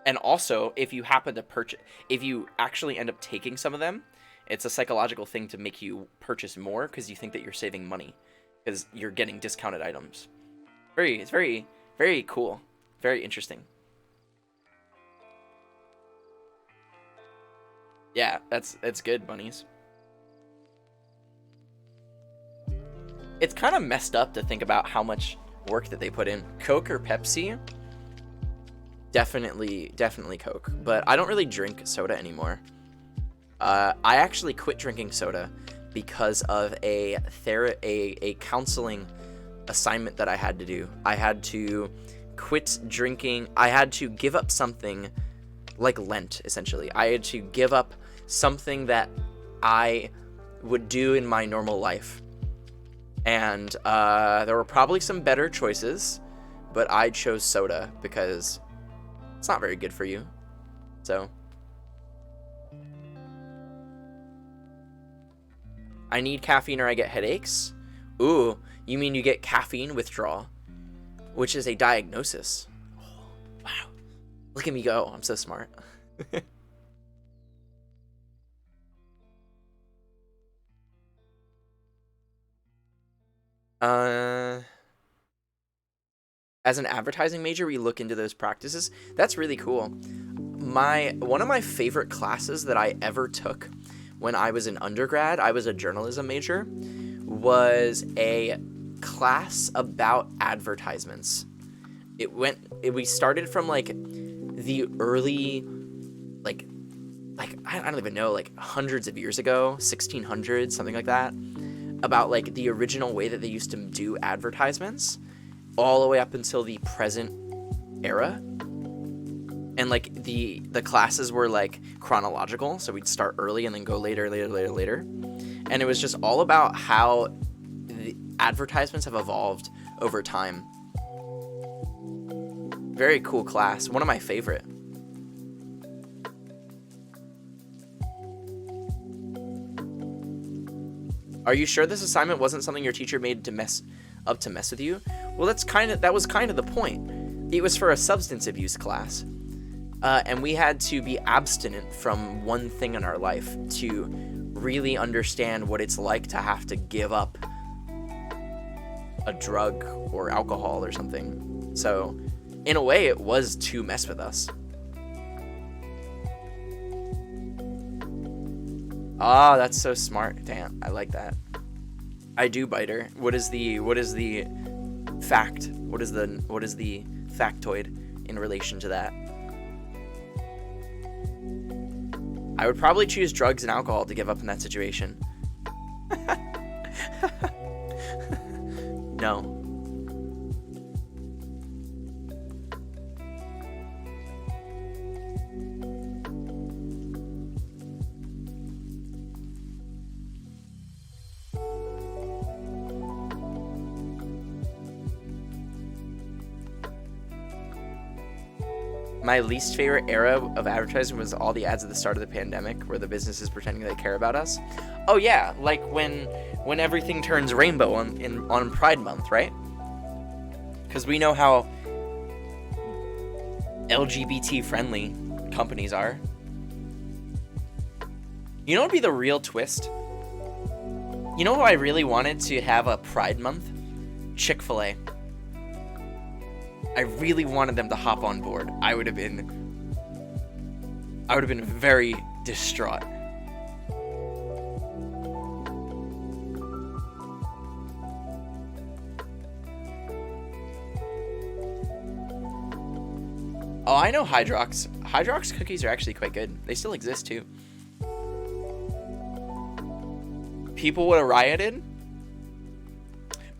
And also, if you happen to purchase, if you actually end up taking some of them, it's a psychological thing to make you purchase more because you think that you're saving money because you're getting discounted items. It's very, very cool. Very interesting. Yeah, it's good, bunnies. It's kind of messed up to think about how much work that they put in. Coke or Pepsi? Definitely Coke, but I don't really drink soda anymore. I actually quit drinking soda because of a counseling assignment that I had to do. I had to quit drinking. I had to give up something like Lent, essentially. I had to give up something that I would do in my normal life. And there were probably some better choices, but I chose soda because it's not very good for you. So I need caffeine or I get headaches. Ooh, you mean you get caffeine withdrawal, which is a diagnosis. Oh, wow. Look at me go. I'm so smart. As an advertising major, we look into those practices. That's really cool. One of my favorite classes that I ever took when I was an undergrad, I was a journalism major, was a class about advertisements. We started from like the early, like I don't even know, like hundreds of years ago, 1600s, something like that, about like the original way that they used to do advertisements, all the way up until the present era. And like the classes were like chronological, so we'd start early and then go later. And it was just all about how the advertisements have evolved over time. Very cool class, one of my favorite. Are you sure this assignment wasn't something your teacher made to mess with you? Well, that was kind of the point. It was for a substance abuse class. And we had to be abstinent from one thing in our life to really understand what it's like to have to give up a drug or alcohol or something. So, in a way, it was to mess with us. Ah, that's so smart. Damn, I like that. I do, Biter. What is the fact? What is the factoid in relation to that? I would probably choose drugs and alcohol to give up in that situation. No. My least favorite era of advertising was all the ads at the start of the pandemic where the businesses pretending they care about us. Oh yeah, like when everything turns rainbow on Pride Month, right? Because we know how LGBT friendly companies are. You know what would be the real twist? You know who I really wanted to have a Pride Month? Chick-fil-A. I really wanted them to hop on board. I would have been very distraught. Oh, I know Hydrox. Hydrox cookies are actually quite good. They still exist too. People would have rioted.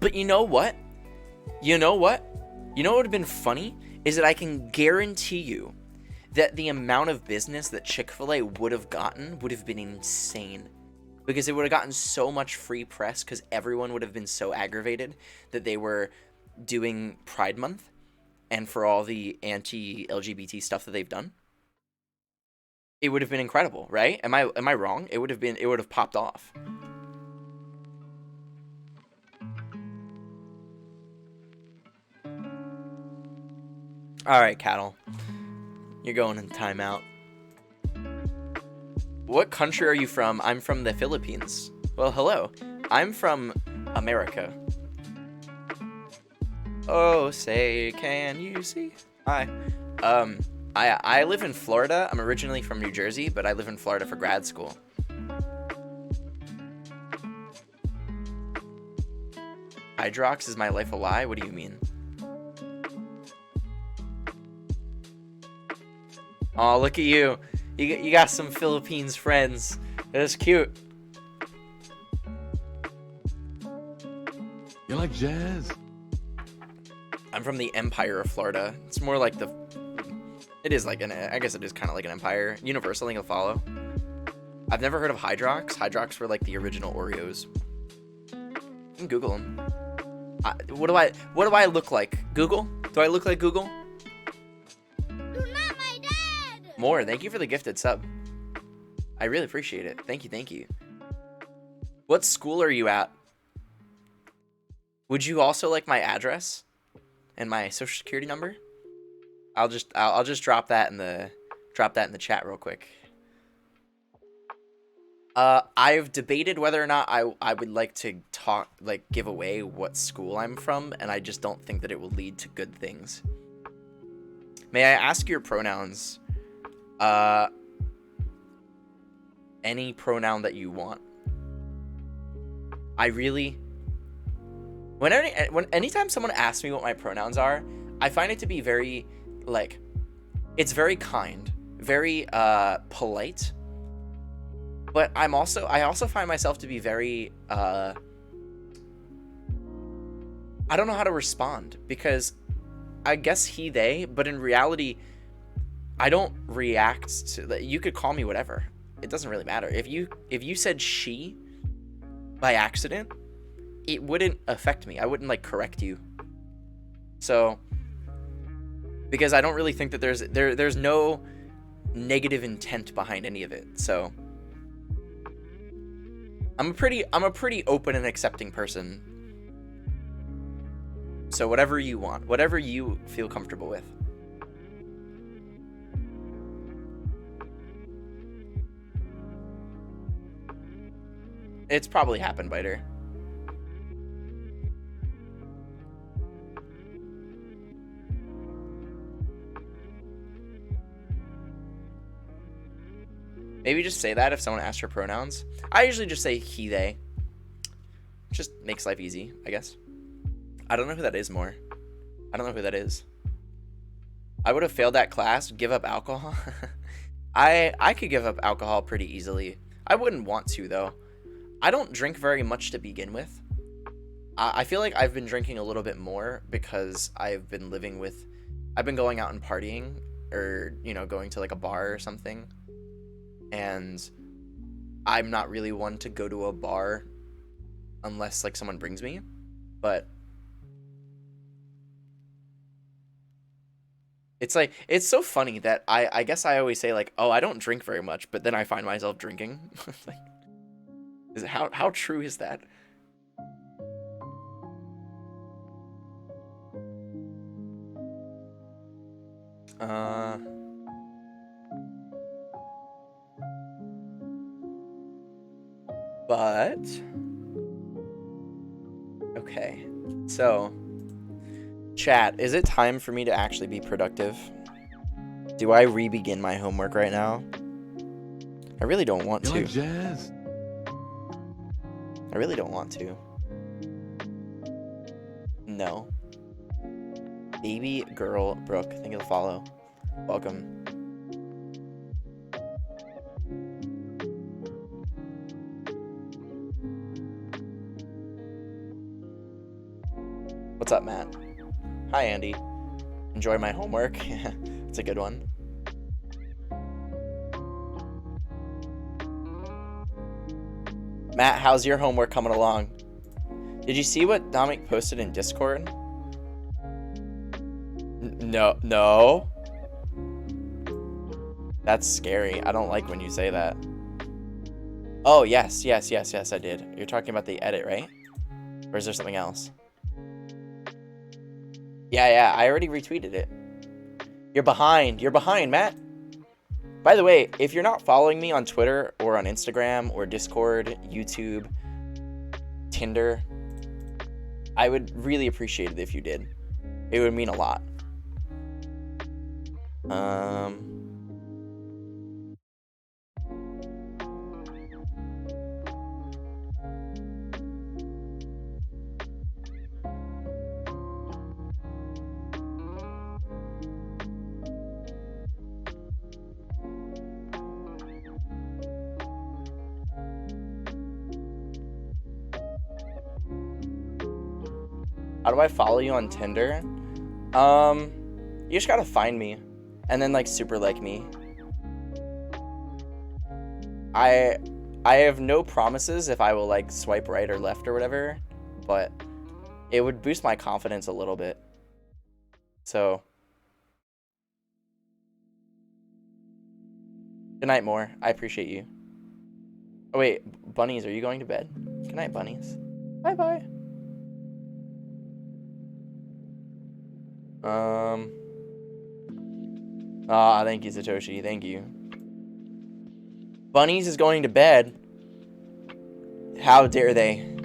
But you know what? You know what? You know what would have been funny? Is that I can guarantee you that the amount of business that Chick-fil-A would have gotten would have been insane. Because it would have gotten so much free press because everyone would have been so aggravated that they were doing Pride Month and for all the anti-LGBT stuff that they've done. It would have been incredible, right? Am I wrong? It would have popped off. All right, Cattle. You're going in timeout. What country are you from? I'm from the Philippines. Well, hello. I'm from America. Oh, say, can you see? Hi. I live in Florida. I'm originally from New Jersey, but I live in Florida for grad school. Hydrox is my life a lie? What do you mean? Oh, look at you. You got some Philippines friends. That's cute. You like jazz? I'm from the Empire of Florida. It's more like the... It is like an... I guess it is kind of like an empire. Universal thing will follow. I've never heard of Hydrox. Hydrox were like the original Oreos. You can Google them. What do I look like? Google? Do I look like Google? More, thank you for the gifted sub. I really appreciate it. Thank you. What school are you at? Would you also like my address and my social security number? I'll just drop that in the chat real quick. I've debated whether or not I would like to give away what school I'm from, and I just don't think that it will lead to good things. May I ask your pronouns? Any pronoun that you want. Anytime someone asks me what my pronouns are, I find it to be very, it's very kind, very, polite, but I also find myself to be very, I don't know how to respond, because I guess he, they, but in reality, I don't react to that. You could call me whatever. It doesn't really matter. If you said she by accident, it wouldn't affect me. I wouldn't correct you. So because I don't really think that there's no negative intent behind any of it. So I'm a pretty open and accepting person. So whatever you want, whatever you feel comfortable with. It's probably happened, Biter. Maybe just say that if someone asks for pronouns. I usually just say he, they. Just makes life easy, I guess. I don't know who that is more. I don't know who that is. I would have failed that class. Give up alcohol? I could give up alcohol pretty easily. I wouldn't want to, though. I don't drink very much to begin with. I feel like I've been drinking a little bit more because I've been going out and partying or, going to a bar or something. And I'm not really one to go to a bar unless someone brings me. But it's so funny that I guess I always say oh, I don't drink very much, but then I find myself drinking. How true is that? But Okay. So, chat, is it time for me to actually be productive? Do I re-begin my homework right now? I really don't want You to. like jazz? I really don't want to. No. Baby girl Brooke, thank you for the follow. Welcome. What's up, Matt? Hi, Andy. Enjoy my homework. It's a good one. Matt, how's your homework coming along? Did you see what Dominic posted in Discord? No. That's scary. I don't like when you say that. Oh, yes, I did. You're talking about the edit, right? Or is there something else? Yeah, I already retweeted it. You're behind, Matt. By the way, if you're not following me on Twitter or on Instagram or Discord, YouTube, Tinder, I would really appreciate it if you did. It would mean a lot. How do I follow you on Tinder? You just gotta find me and then like super like me. I have no promises if I will like swipe right or left or whatever, but it would boost my confidence a little bit. So good night, More. I appreciate you. Oh wait, bunnies, are you going to bed? Good night, bunnies. Bye. Thank you, Satoshi. Thank you. Bunnies is going to bed. How dare they?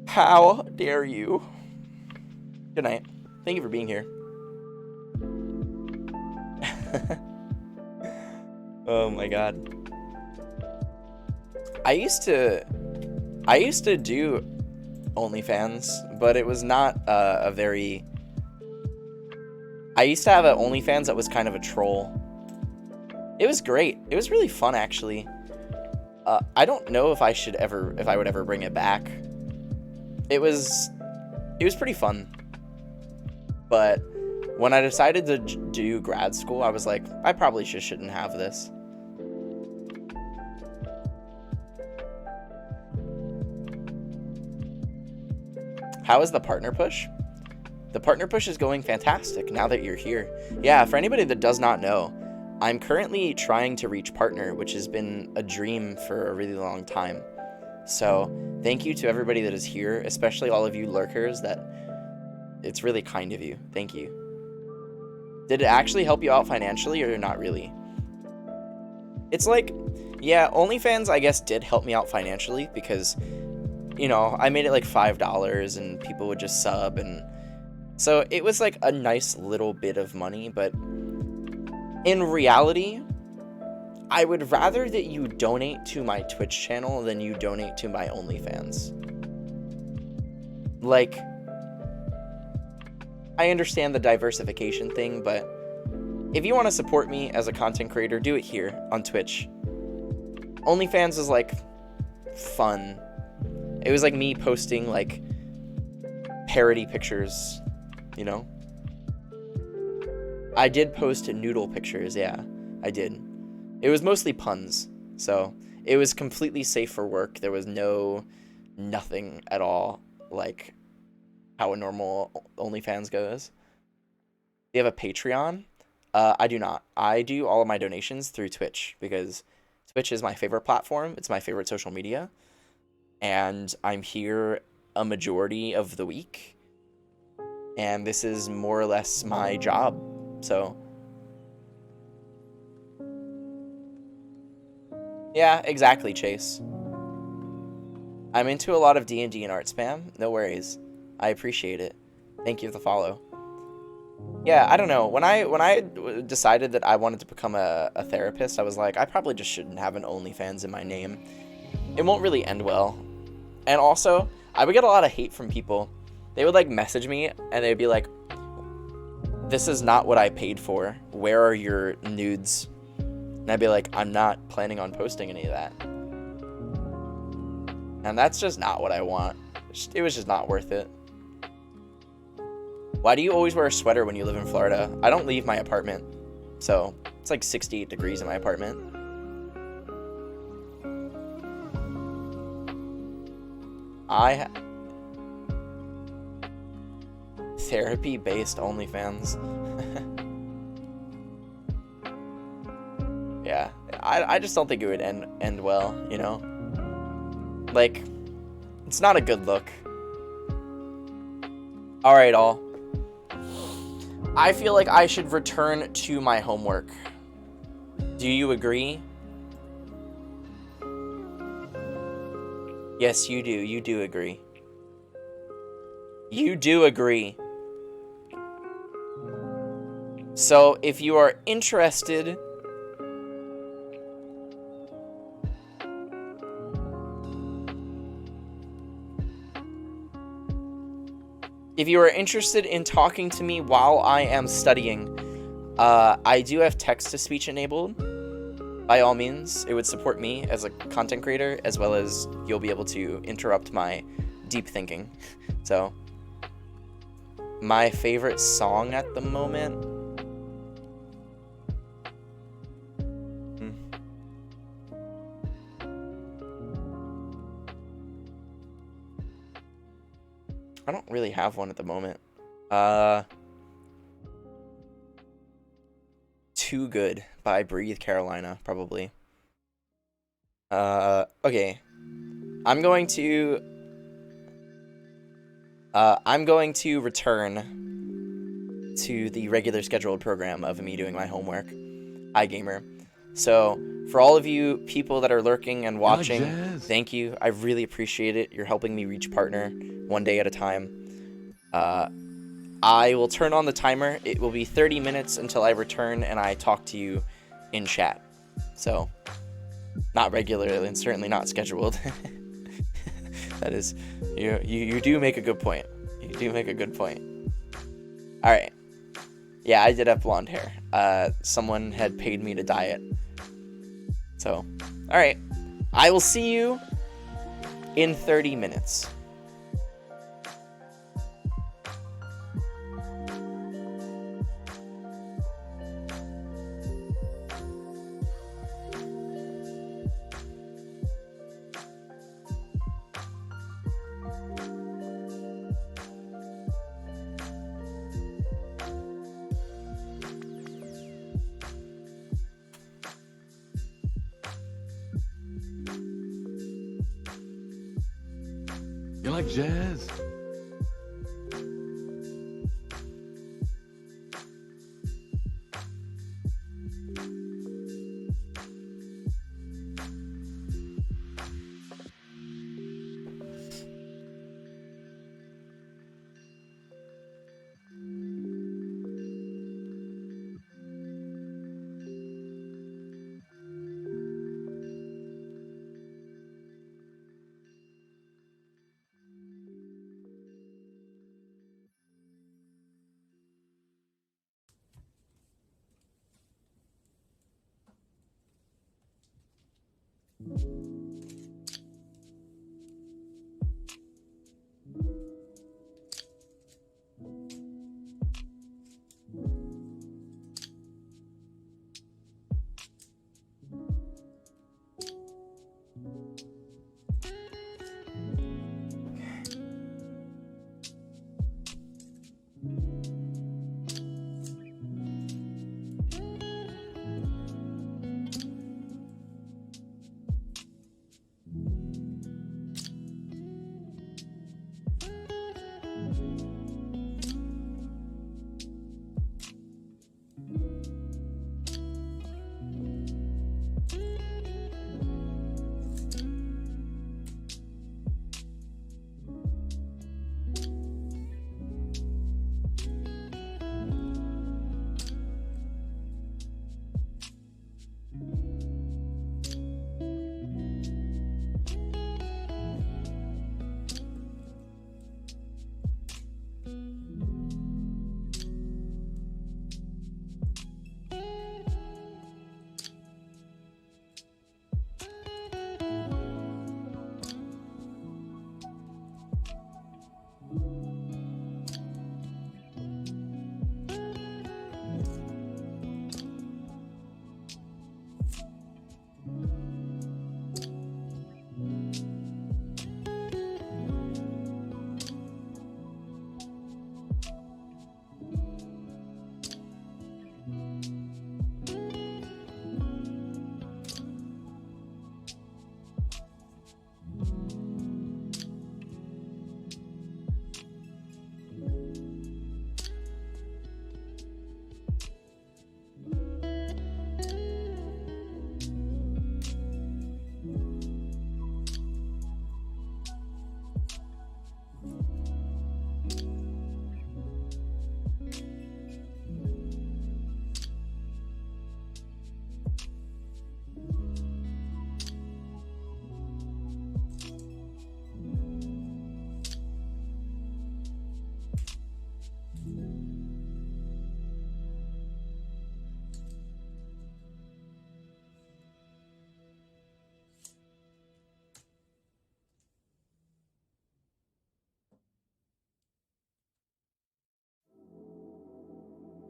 How dare you? Good night. Thank you for being here. Oh my god. I used to do OnlyFans, but it was not a very... I used to have an OnlyFans that was kind of a troll. It was great. It was really fun, actually. I don't know if I would ever bring it back. It was pretty fun. But when I decided to do grad school, I was like, I probably just shouldn't have this. How is the partner push? The partner push is going fantastic now that you're here. Yeah, for anybody that does not know, I'm currently trying to reach partner, which has been a dream for a really long time. So thank you to everybody that is here, especially all of you lurkers. It's really kind of you. Thank you. Did it actually help you out financially or not really? It's like, yeah, OnlyFans I guess did help me out financially because, you know, I made it like $5 and people would just sub, and so it was like a nice little bit of money. But in reality, I would rather that you donate to my Twitch channel than you donate to my OnlyFans. Like, I understand the diversification thing, but if you want to support me as a content creator, do it here on Twitch. OnlyFans is like fun. It was like me posting like parody pictures, you know? I did post noodle pictures, yeah, I did. It was mostly puns, so it was completely safe for work. There was nothing at all like how a normal OnlyFans goes. Do you have a Patreon? I do not. I do all of my donations through Twitch because Twitch is my favorite platform. It's my favorite social media. And I'm here a majority of the week. And this is more or less my job. So, yeah, exactly, Chase. I'm into a lot of D&D and art spam. No worries. I appreciate it. Thank you for the follow. Yeah, I don't know. When I decided that I wanted to become a therapist, I was like, I probably just shouldn't have an OnlyFans in my name. It won't really end well. And also, I would get a lot of hate from people. They would like message me and they'd be like, this is not what I paid for. Where are your nudes? And I'd be like, I'm not planning on posting any of that. And that's just not what I want. It was just not worth it. Why do you always wear a sweater when you live in Florida? I don't leave my apartment. So, it's like 68 degrees in my apartment. Therapy-based OnlyFans. Yeah, I just don't think it would end well, you know? Like, it's not a good look. Alright, all. I feel like I should return to my homework. Do you agree? Yes, you do. You do agree. You do agree. So, if you are interested... If you are interested in talking to me while I am studying, I do have text-to-speech enabled. By all means, it would support me as a content creator, as well as you'll be able to interrupt my deep thinking. So, my favorite song at the moment... I don't really have one at the moment. Too Good by Breathe Carolina, probably. Okay. I'm going to return to the regular scheduled program of me doing my homework. iGamer. So, for all of you people that are lurking and watching, thank you. I really appreciate it. You're helping me reach partner one day at a time. I will turn on the timer. It will be 30 minutes until I return and I talk to you in chat. So, not regularly and certainly not scheduled. That is, you do make a good point. You do make a good point. Alright. Yeah, I did have blonde hair. Someone had paid me to dye it. So, alright. I will see you in 30 minutes. You like jazz?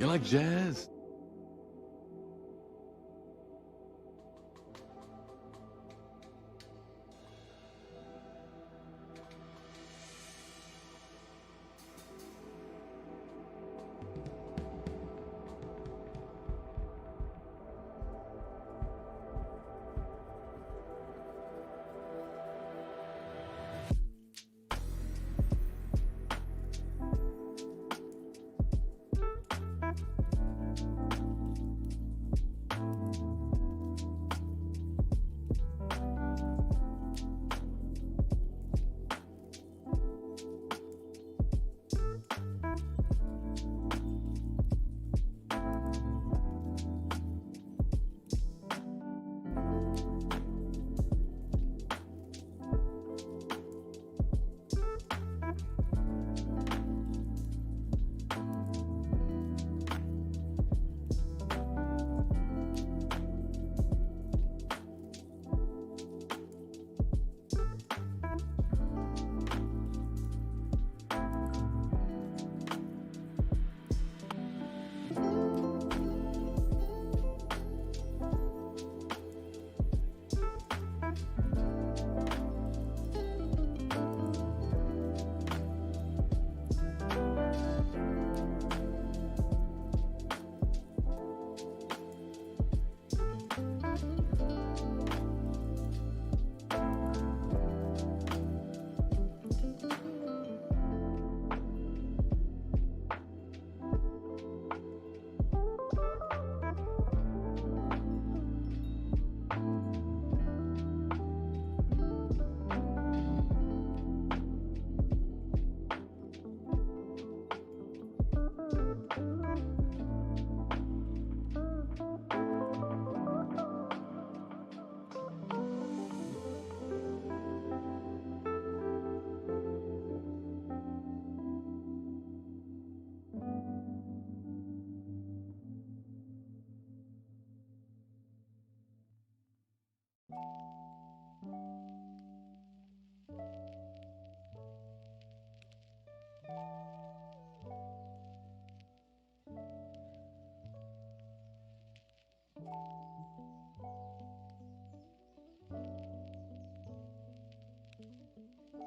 You like jazz?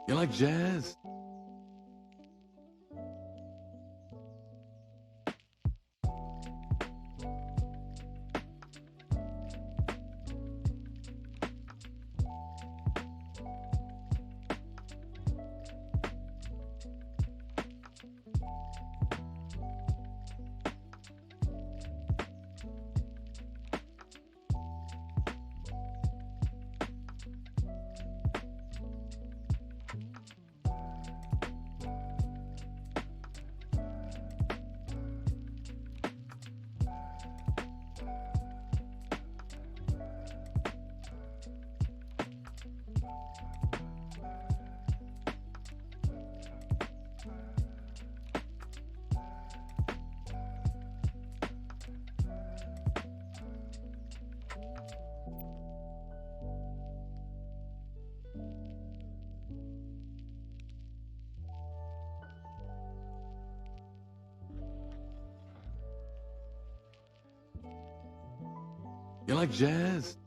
You like jazz? You like jazz?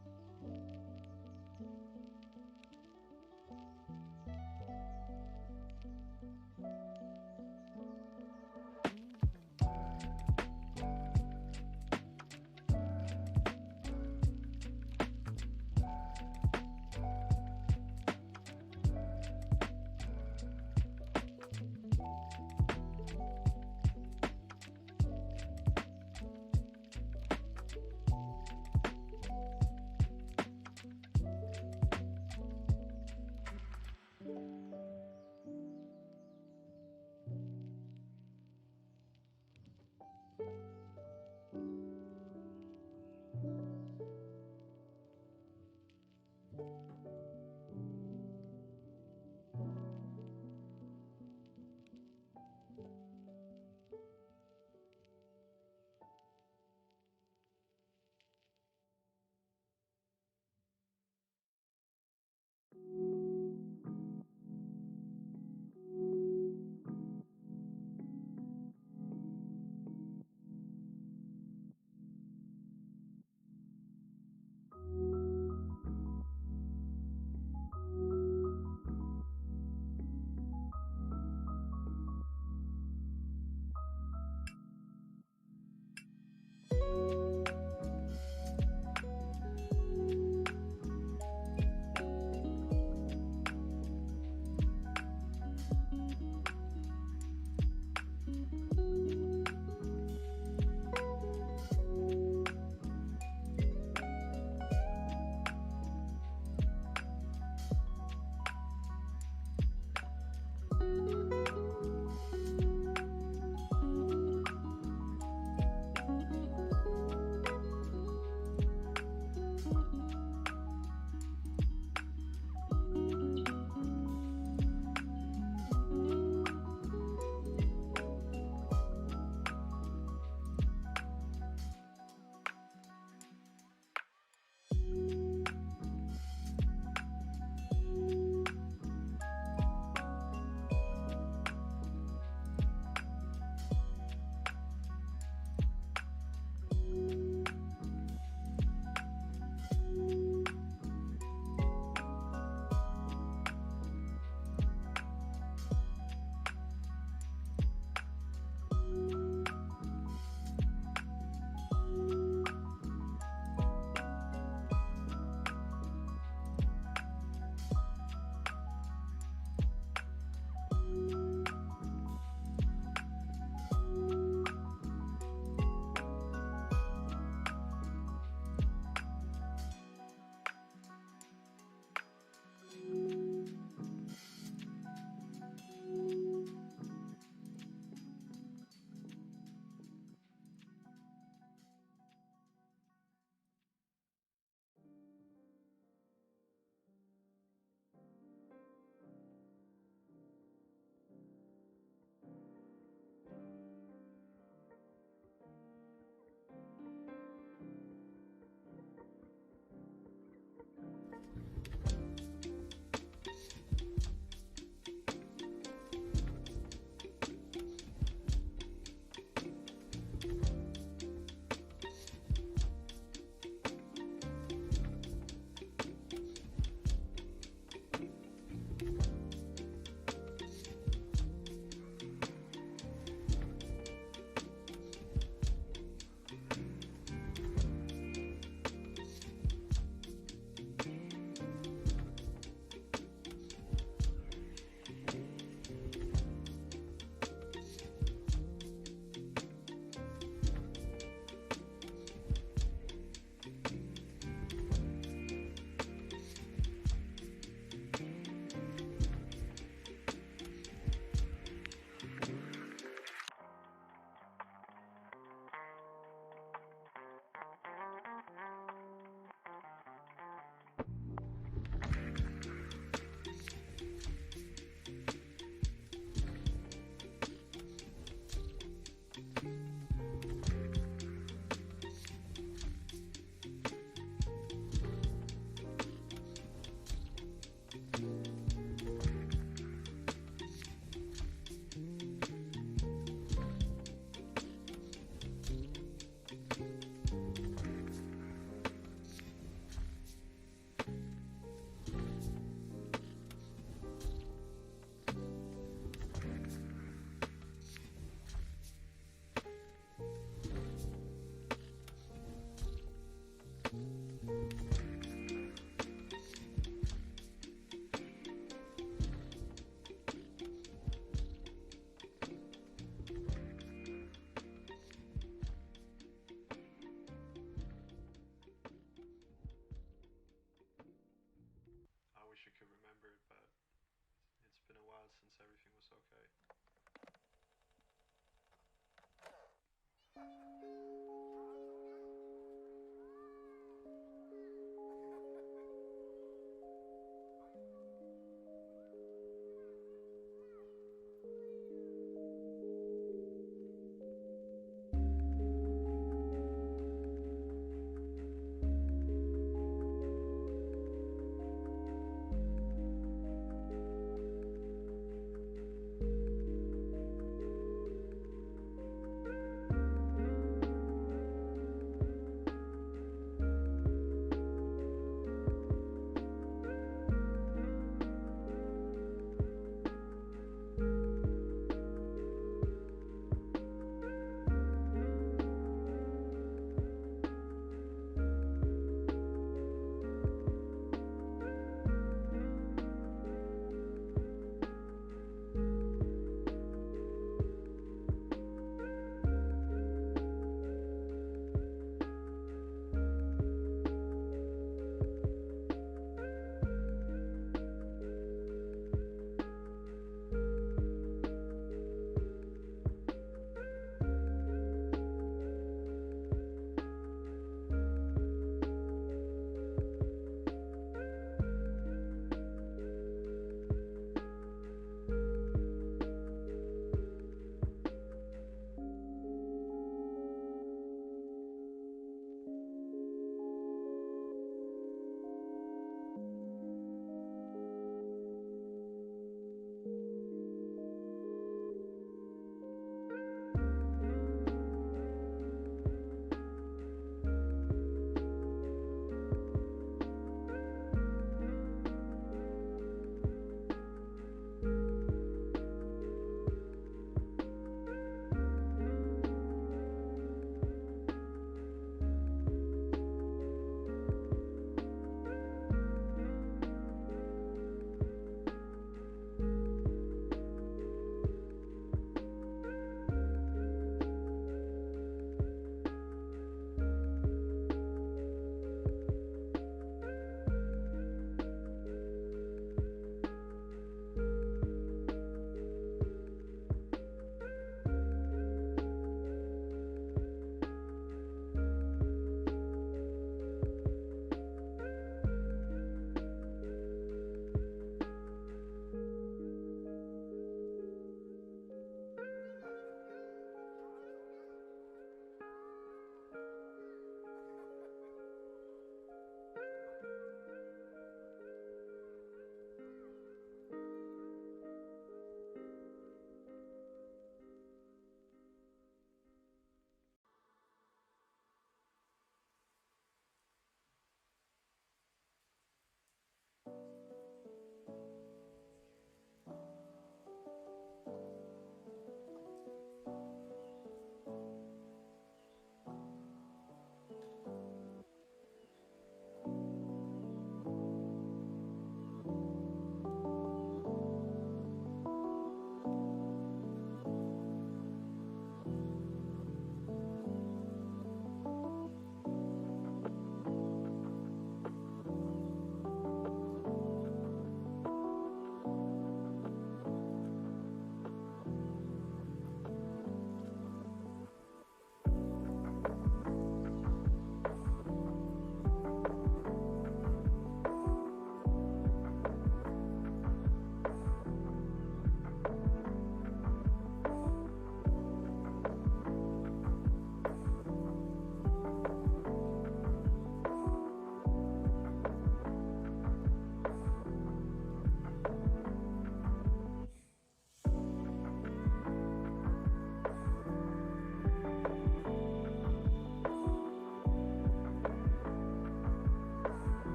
everything was okay.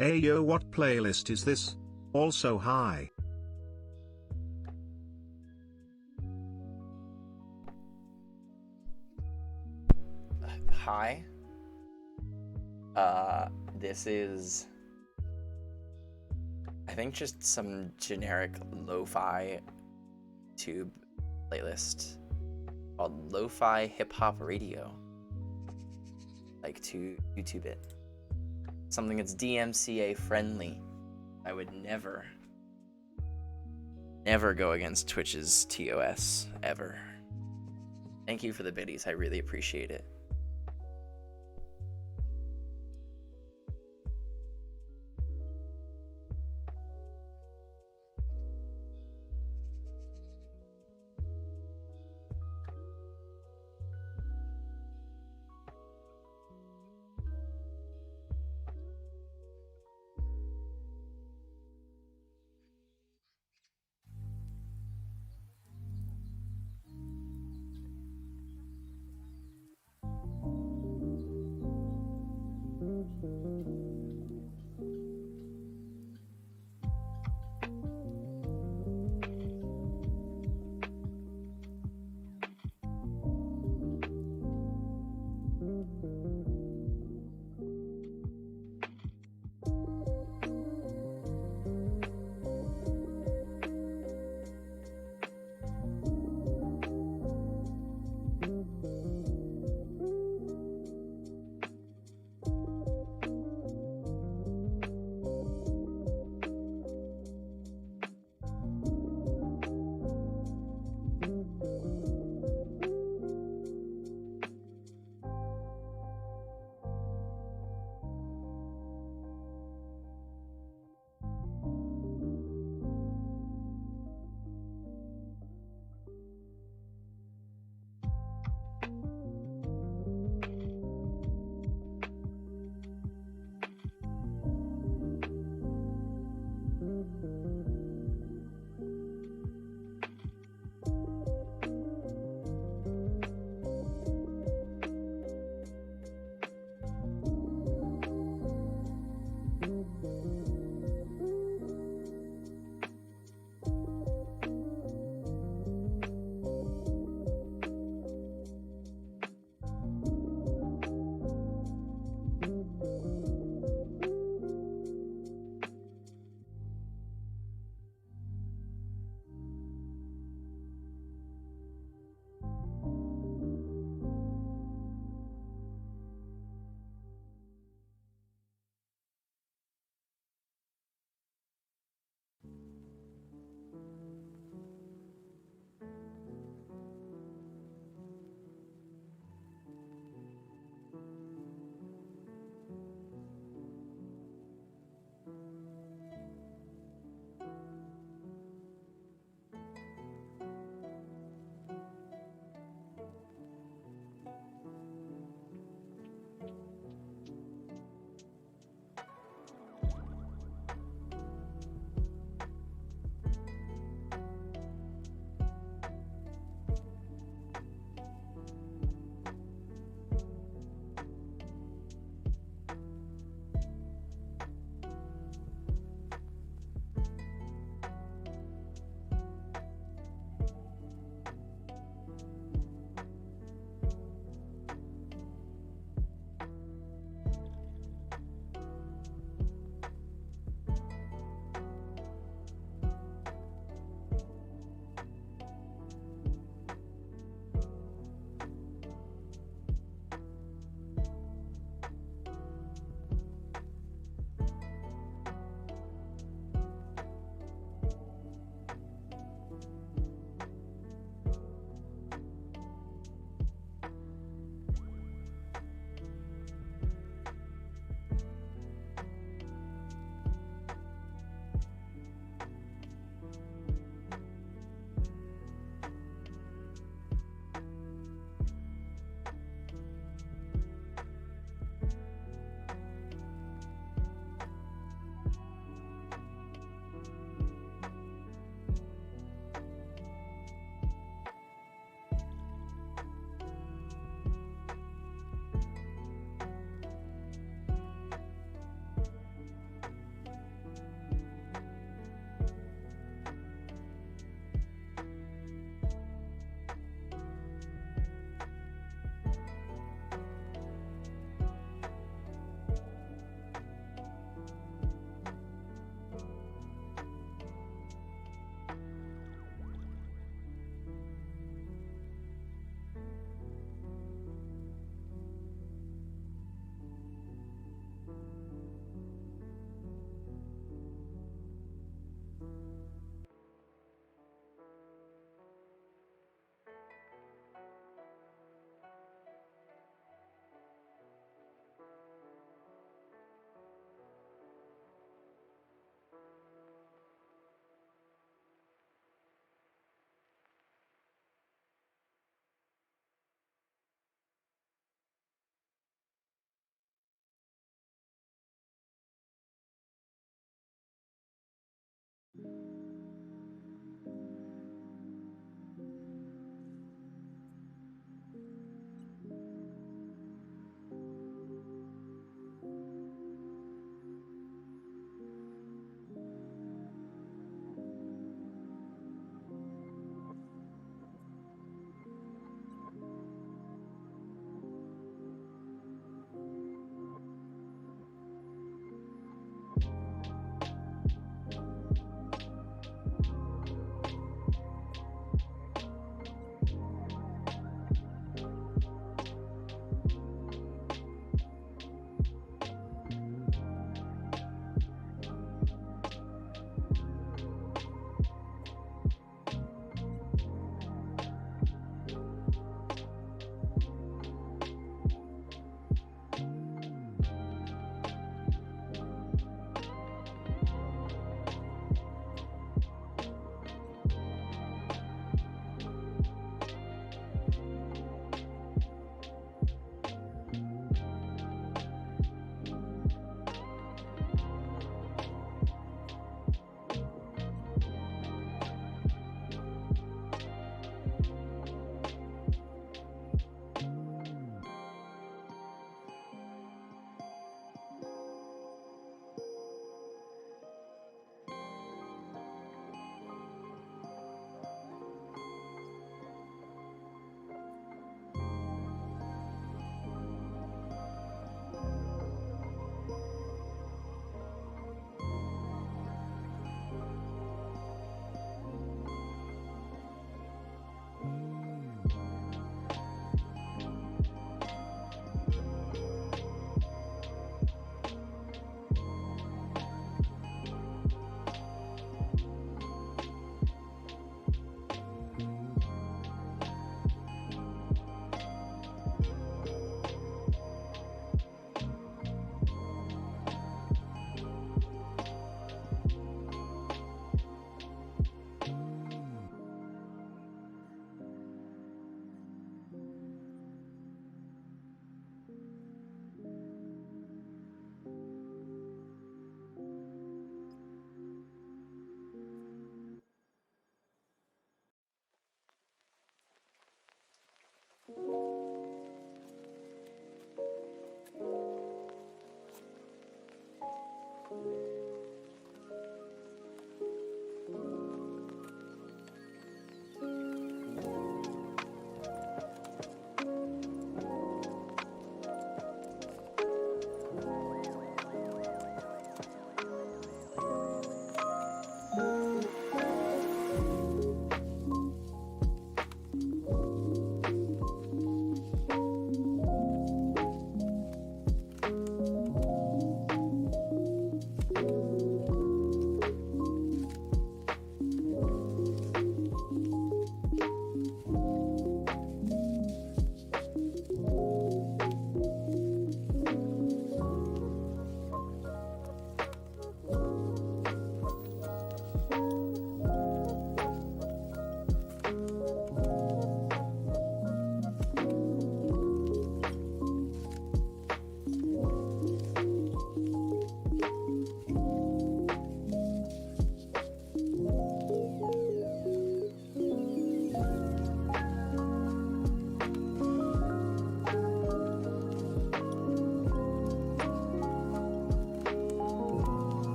Hey yo, what playlist is this? Also hi. Hi. This is, I think, just some generic lo-fi tube playlist called Lo-Fi Hip Hop Radio. Like to YouTube it. Something that's DMCA friendly. I would never go against Twitch's TOS ever. Thank you for the biddies. I really appreciate it.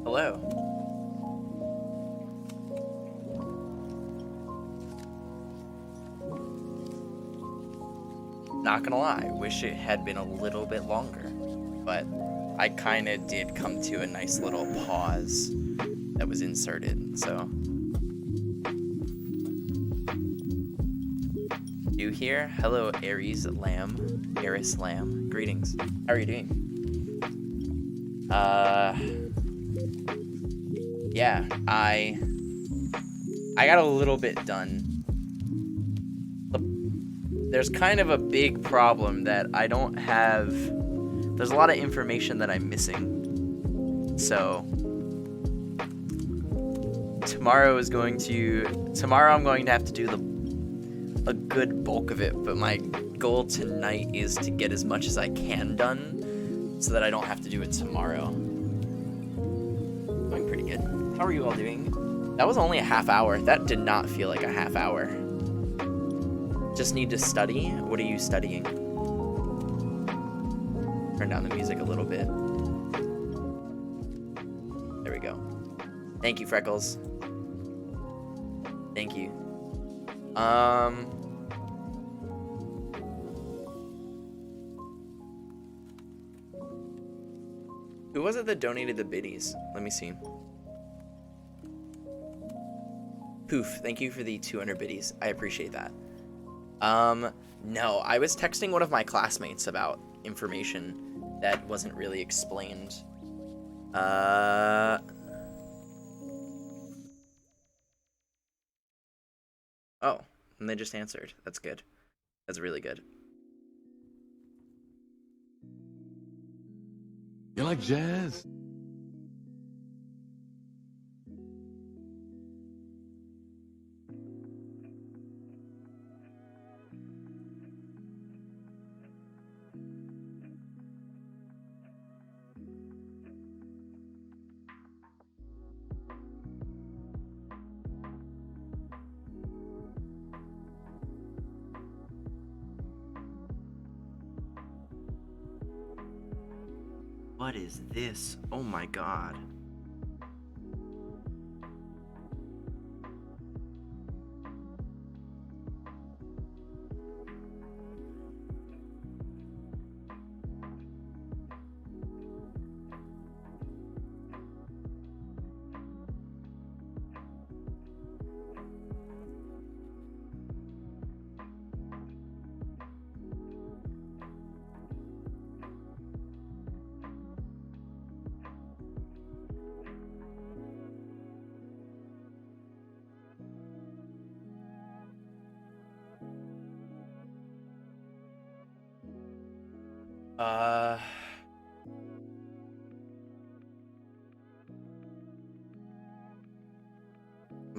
Hello. Not gonna lie, wish it had been a little bit longer, but I kind of did come to a nice little pause that was inserted, so. You here? Hello, Aries Lamb. Eris Lamb. Greetings. How are you doing? Yeah, I got a little bit done. there's kind of a big problem that I don't have. There's a lot of information that I'm missing. So tomorrow I'm going to have to do a good bulk of it, but my goal tonight is to get as much as I can done so that I don't have to do it tomorrow. Going pretty good. How are you all doing? That was only a half hour. That did not feel like a half hour. Just need to study. What are you studying? Turn down the music a little bit. There we go. Thank you, Freckles. Thank you. Who was it that donated the biddies? Let me see. Poof, thank you for the 200 biddies. I appreciate that. No, I was texting one of my classmates about information that wasn't really explained. Oh, and they just answered. That's good. That's really good. You like jazz? What is this? Oh my god. I'm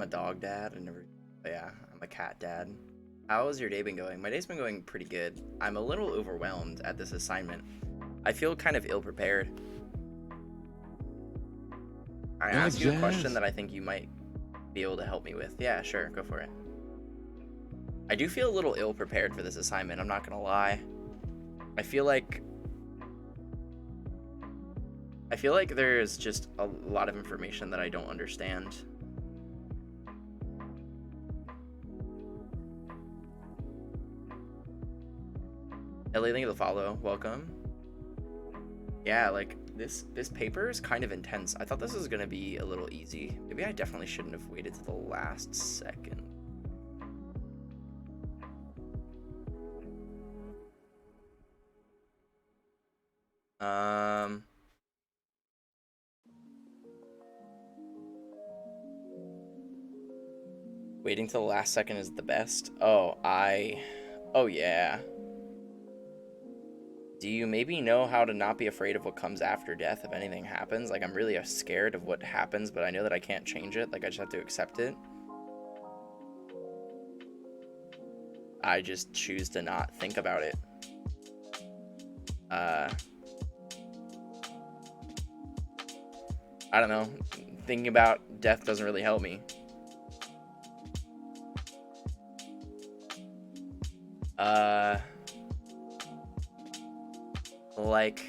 a dog dad. Yeah, I'm a cat dad. How has your day been going? My day's been going pretty good. I'm a little overwhelmed at this assignment. I feel kind of ill-prepared. I asked you a question that I think you might be able to help me with. Yeah, sure, go for it. I do feel a little ill-prepared for this assignment, I'm not gonna lie. I feel like there's just a lot of information that I don't understand. Ellie, thank you for the follow. Welcome. Yeah, like this paper is kind of intense. I thought this was gonna be a little easy. Maybe I definitely shouldn't have waited to the last second. Waiting till the last second is the best. Oh yeah. Do you maybe know how to not be afraid of what comes after death if anything happens? Like, I'm really scared of what happens, but I know that I can't change it. Like, I just have to accept it. I just choose to not think about it. I don't know. Thinking about death doesn't really help me. Like,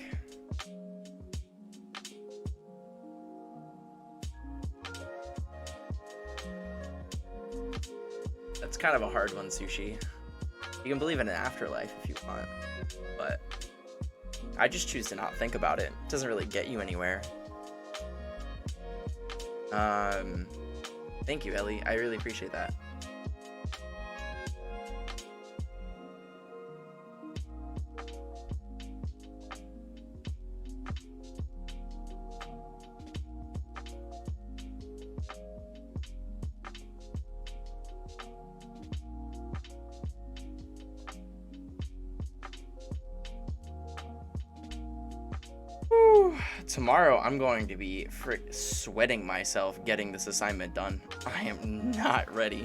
that's kind of a hard one, Sushi. You can believe in an afterlife if you want, but I just choose to not think about it. It doesn't really get you anywhere. Thank you, Ellie. I really appreciate that. tomorrow I'm going to be sweating myself getting this assignment done. I am not ready.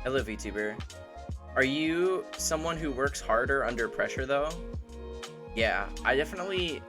Hello, VTuber. Are you someone who works harder under pressure, though? Yeah, I definitely,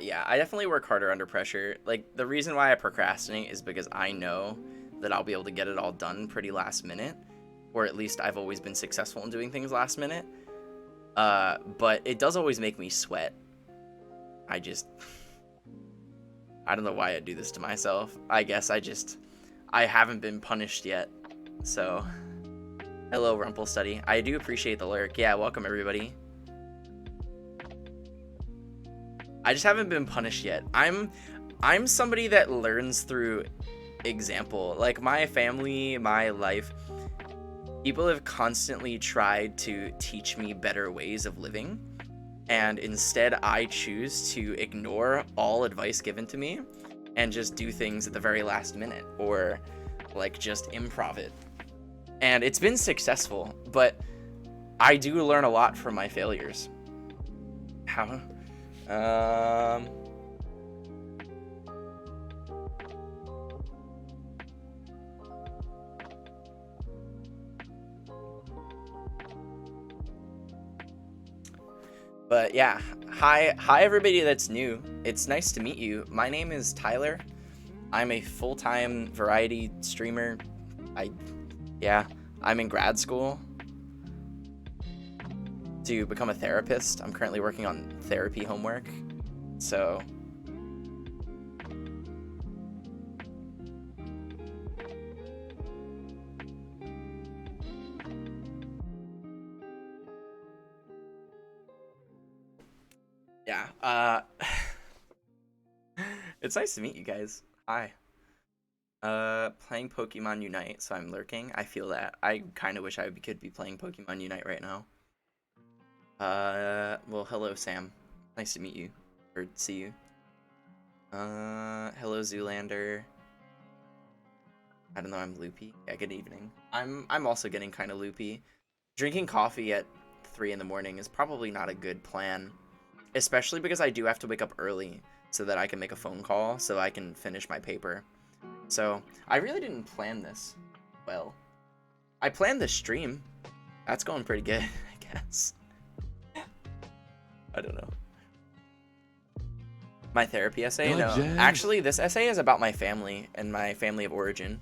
yeah, I definitely work harder under pressure. Like, the reason why I procrastinate is because I know that I'll be able to get it all done pretty last minute, or at least I've always been successful in doing things last minute. But it does always make me sweat. I don't know why I do this to myself. I guess I haven't been punished yet. So, hello, Rumple Study. I do appreciate the lurk. Yeah, welcome everybody. I just haven't been punished yet. I'm somebody that learns through example. Like, my family, my life, people have constantly tried to teach me better ways of living, and instead I choose to ignore all advice given to me and just do things at the very last minute, or like just improv it. And it's been successful, but I do learn a lot from my failures. How? But yeah, hi everybody that's new. It's nice to meet you. My name is Tyler. I'm a full-time variety streamer. I'm in grad school to become a therapist. I'm currently working on therapy homework. So yeah, it's nice to meet you guys. Hi. Playing Pokemon Unite, so I'm lurking. I feel that. I kind of wish I could be playing Pokemon Unite right now. Well, hello, Sam. Nice to meet you. Or see you. Hello, Zoolander. I don't know, I'm loopy. Yeah, good evening. I'm also getting kind of loopy. Drinking coffee at 3 in the morning is probably not a good plan. Especially because I do have to wake up early so that I can make a phone call so I can finish my paper. So, I really didn't plan this well. I planned this stream. That's going pretty good, I guess. I don't know. My therapy essay? You like No. jazz? Actually, this essay is about my family and my family of origin.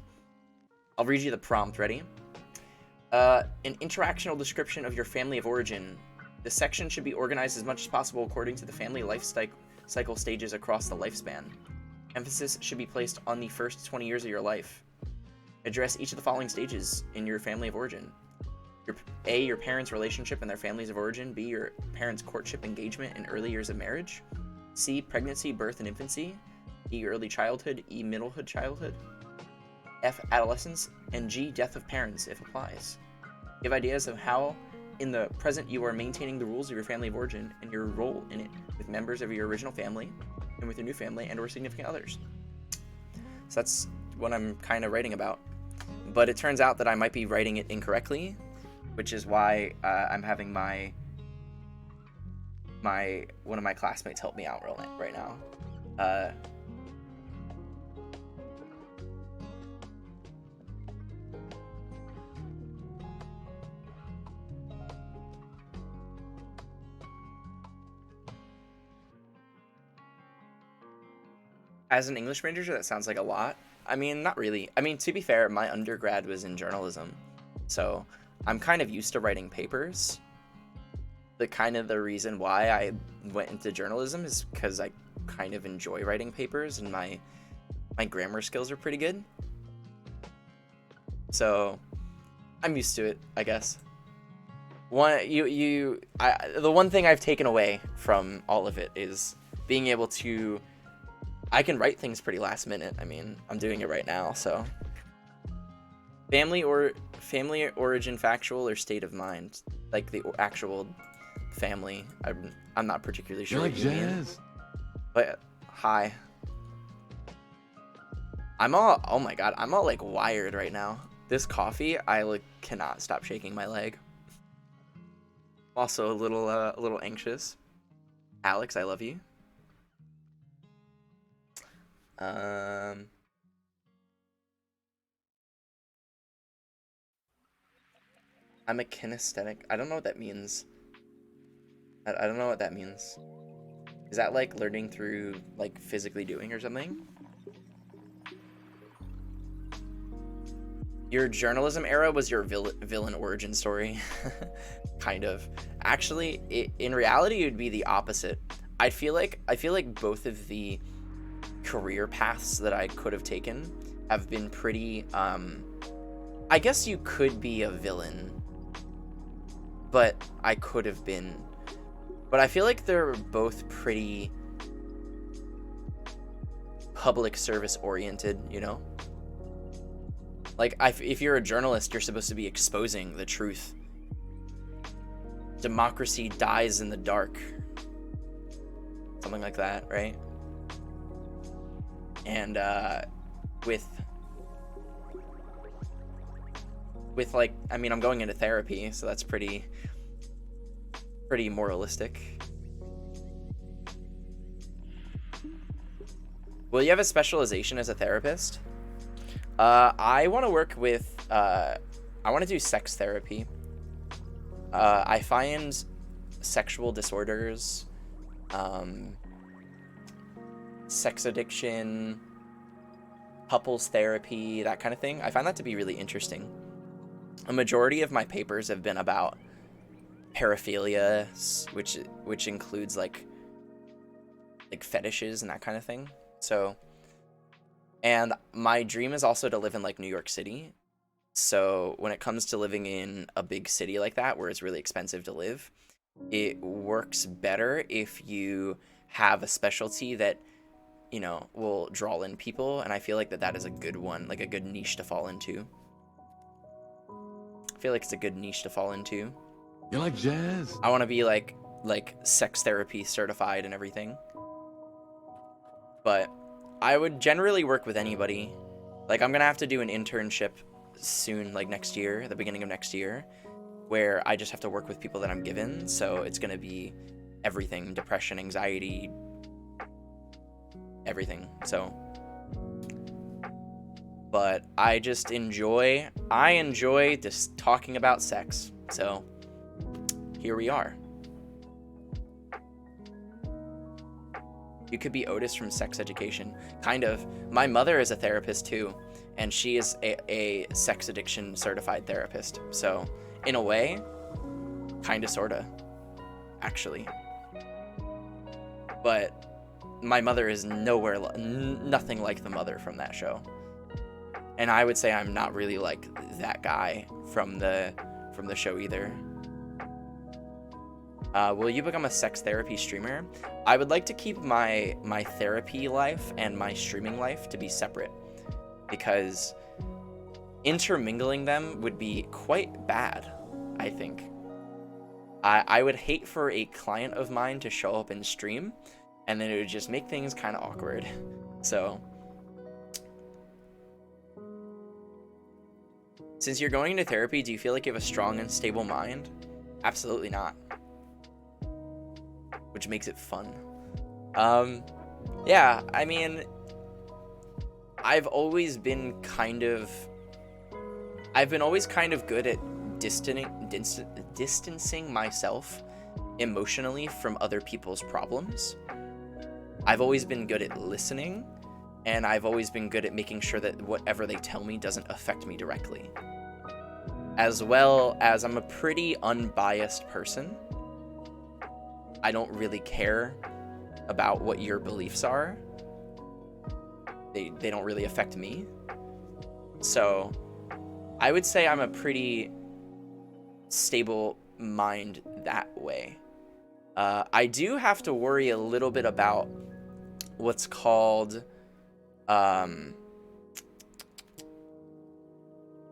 I'll read you the prompt. Ready? An interactional description of your family of origin. The section should be organized as much as possible according to the family life cycle stages across the lifespan. Emphasis should be placed on the first 20 years of your life. Address each of the following stages in your family of origin. A, your parents' relationship and their families of origin. B, your parents' courtship, engagement, and early years of marriage. C, pregnancy, birth, and infancy. E, early childhood. E, middlehood childhood. F, adolescence. And G, death of parents, if applies. Give ideas of how, in the present, you are maintaining the rules of your family of origin and your role in it with members of your original family and with your new family and or significant others. So that's what I'm kind of writing about. But it turns out that I might be writing it incorrectly, which is why I'm having one of my classmates help me out right now. As an English major, that sounds like a lot. I mean, not really. I mean, to be fair, my undergrad was in journalism, so I'm kind of used to writing papers. The reason why I went into journalism is because I kind of enjoy writing papers, and my grammar skills are pretty good. So I'm used to it, I guess. The one thing I've taken away from all of it is being able to. I can write things pretty last minute. I mean, I'm doing it right now, so. Family origin, factual, or state of mind, like the actual family. I'm not particularly sure You like what you mean. jazz? But hi. Oh my god, I'm all like wired right now. This coffee, I like cannot stop shaking my leg. Also a little anxious. Alex, I love you. I'm a kinesthetic. I don't know what that means. I don't know what that means. Is that like learning through like physically doing or something? Your journalism era was your villain origin story. Kind of. Actually, in reality, it would be the opposite. I feel like both of the career paths that I could have taken have been pretty, I guess you could be a villain, but I could have been, but I feel like they're both pretty public service oriented, you know? Like, if you're a journalist, you're supposed to be exposing the truth. Democracy dies in the dark. Something like that, right? And with like, I mean, I'm going into therapy, so that's pretty moralistic. Will you have a specialization as a therapist? I want to work with, I want to do sex therapy. I find sexual disorders, sex addiction, couples therapy, that kind of thing, I find that to be really interesting. A majority of my papers have been about paraphilia, which includes like fetishes and that kind of thing. So, and my dream is also to live in like New York City. So when it comes to living in a big city like that, where it's really expensive to live, it works better if you have a specialty that, you know, will draw in people. And I feel like that is a good one, like a good niche to fall into. I feel like it's a good niche to fall into. You like jazz? I want to be like sex therapy certified and everything. But I would generally work with anybody. Like, I'm going to have to do an internship soon, like next year, the beginning of next year, where I just have to work with people that I'm given. So it's going to be everything, depression, anxiety, everything. So, but I enjoy just talking about sex. So here we are. You could be Otis from Sex Education. Kind of. My mother is a therapist too, and she is a sex addiction certified therapist. So, in a way, kind of, sort of, actually. But my mother is nothing like the mother from that show. And I would say I'm not really like that guy from the show either. Will you become a sex therapy streamer? I would like to keep my therapy life and my streaming life to be separate, because intermingling them would be quite bad, I think. I would hate for a client of mine to show up and stream, and then it would just make things kind of awkward. So, since you're going into therapy, do you feel like you have a strong and stable mind? Absolutely not. Which makes it fun. Yeah, I mean, I've always been kind of good at distancing myself emotionally from other people's problems. I've always been good at listening And I've always been good at making sure that whatever they tell me doesn't affect me directly. As well as I'm a pretty unbiased person. I don't really care about what your beliefs are. They don't really affect me. So I would say I'm a pretty stable mind that way. I do have to worry a little bit about what's called oh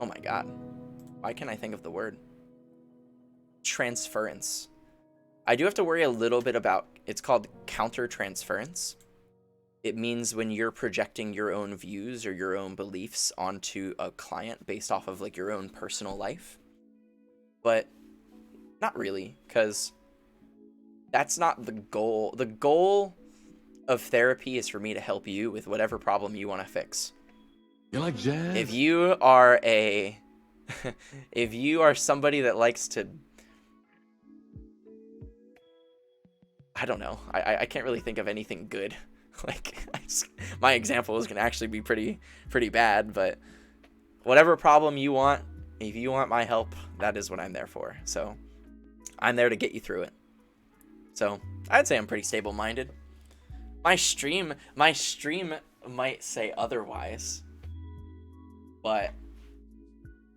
my god, why can't I think of the word? Transference. I do have to worry a little bit about, it's called counter-transference. It means when you're projecting your own views or your own beliefs onto a client based off of like your own personal life. But not really, because that's not the goal. The goal of therapy is for me to help you with whatever problem you want to fix. You like jazz? If you are if you are somebody that likes to, I don't know, I can't really think of anything good. Like, my example is gonna actually be pretty bad, but whatever problem you want, if you want my help, that is what I'm there for. So I'm there to get you through it. So I'd say I'm pretty stable-minded. My stream might say otherwise, but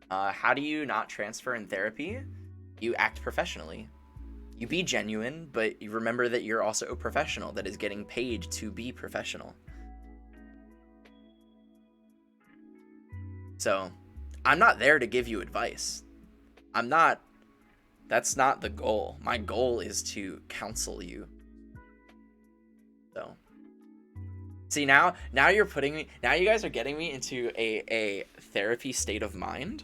how do you not transfer in therapy? You act professionally. You be genuine, but you remember that you're also a professional that is getting paid to be professional. So I'm not there to give you advice. That's not the goal. My goal is to counsel you. So, see, now you guys are getting me into a therapy state of mind,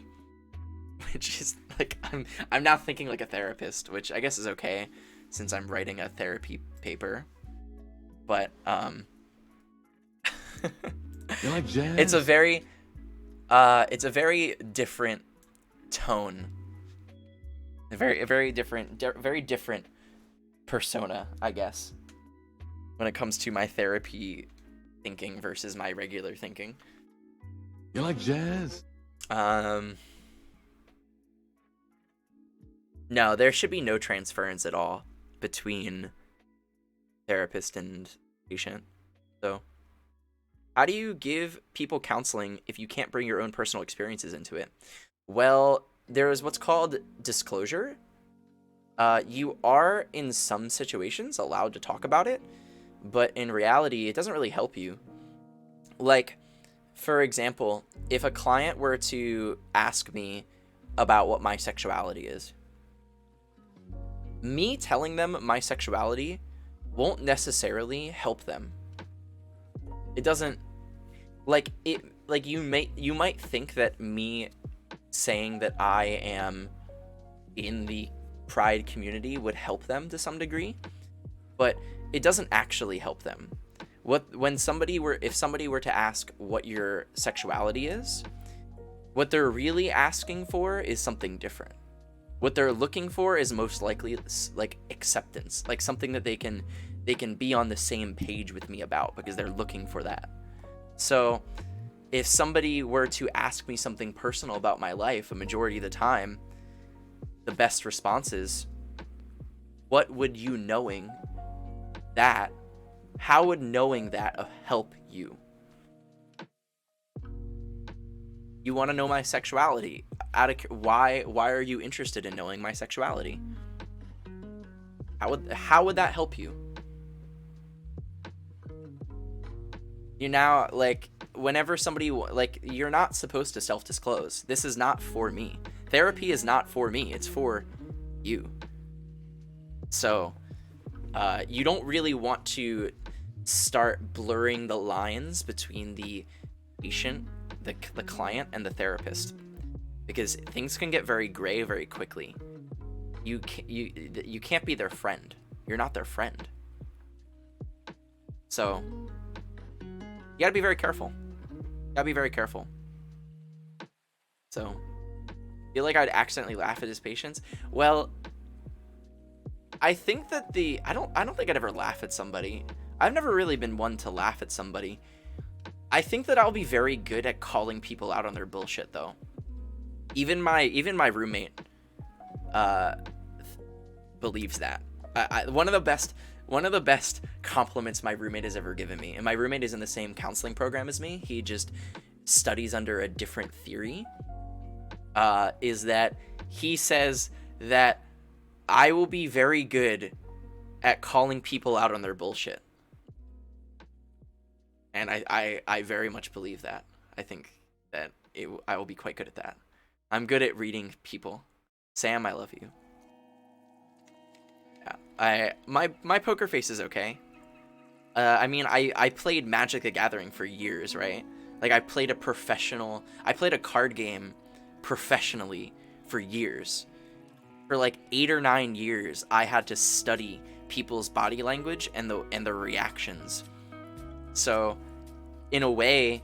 which is like, I'm now thinking like a therapist, which I guess is okay since I'm writing a therapy paper. But You like jazz? it's a very different tone. A very different persona, I guess, when it comes to my therapy thinking versus my regular thinking. You like jazz? No, there should be no transference at all between therapist and patient. So, how do you give people counseling if you can't bring your own personal experiences into it? Well, there is what's called disclosure. You are, in some situations, allowed to talk about it, but in reality, it doesn't really help you. Like, for example, if a client were to ask me about what my sexuality is, me telling them my sexuality won't necessarily help them. It doesn't, like, you might think that me saying that I am in the pride community would help them to some degree, but it doesn't actually help them. If somebody were to ask what your sexuality is, what they're really asking for is something different. What they're looking for is most likely like acceptance, like something that they can be on the same page with me about, because they're looking for that. So if somebody were to ask me something personal about my life, a majority of the time, the best response is, what would you knowing that, how would knowing that help you? You want to know my sexuality. Why are you interested in knowing my sexuality? How would that help you? You now, like, whenever somebody, like, you're not supposed to self-disclose. This is not for me. Therapy is not for me. It's for you. So, you don't really want to start blurring the lines between the patient, the client, and the therapist, because things can get very gray very quickly. You can't be their friend. You're not their friend. So you gotta be very careful. So, feel like I'd accidentally laugh at his patients? Well, I think that I don't think I'd ever laugh at somebody. I've never really been one to laugh at somebody. I think that I'll be very good at calling people out on their bullshit, though. Even my roommate believes that. One of the best compliments my roommate has ever given me, and my roommate is in the same counseling program as me. He just studies under a different theory. Is that he says that I will be very good at calling people out on their bullshit. And I very much believe that. I think that I will be quite good at that. I'm good at reading people. Sam, I love you. Yeah, my poker face is okay. I mean, I played Magic the Gathering for years, right? Like, I played a card game professionally for years. For like 8 or 9 years, I had to study people's body language and the reactions. So, in a way,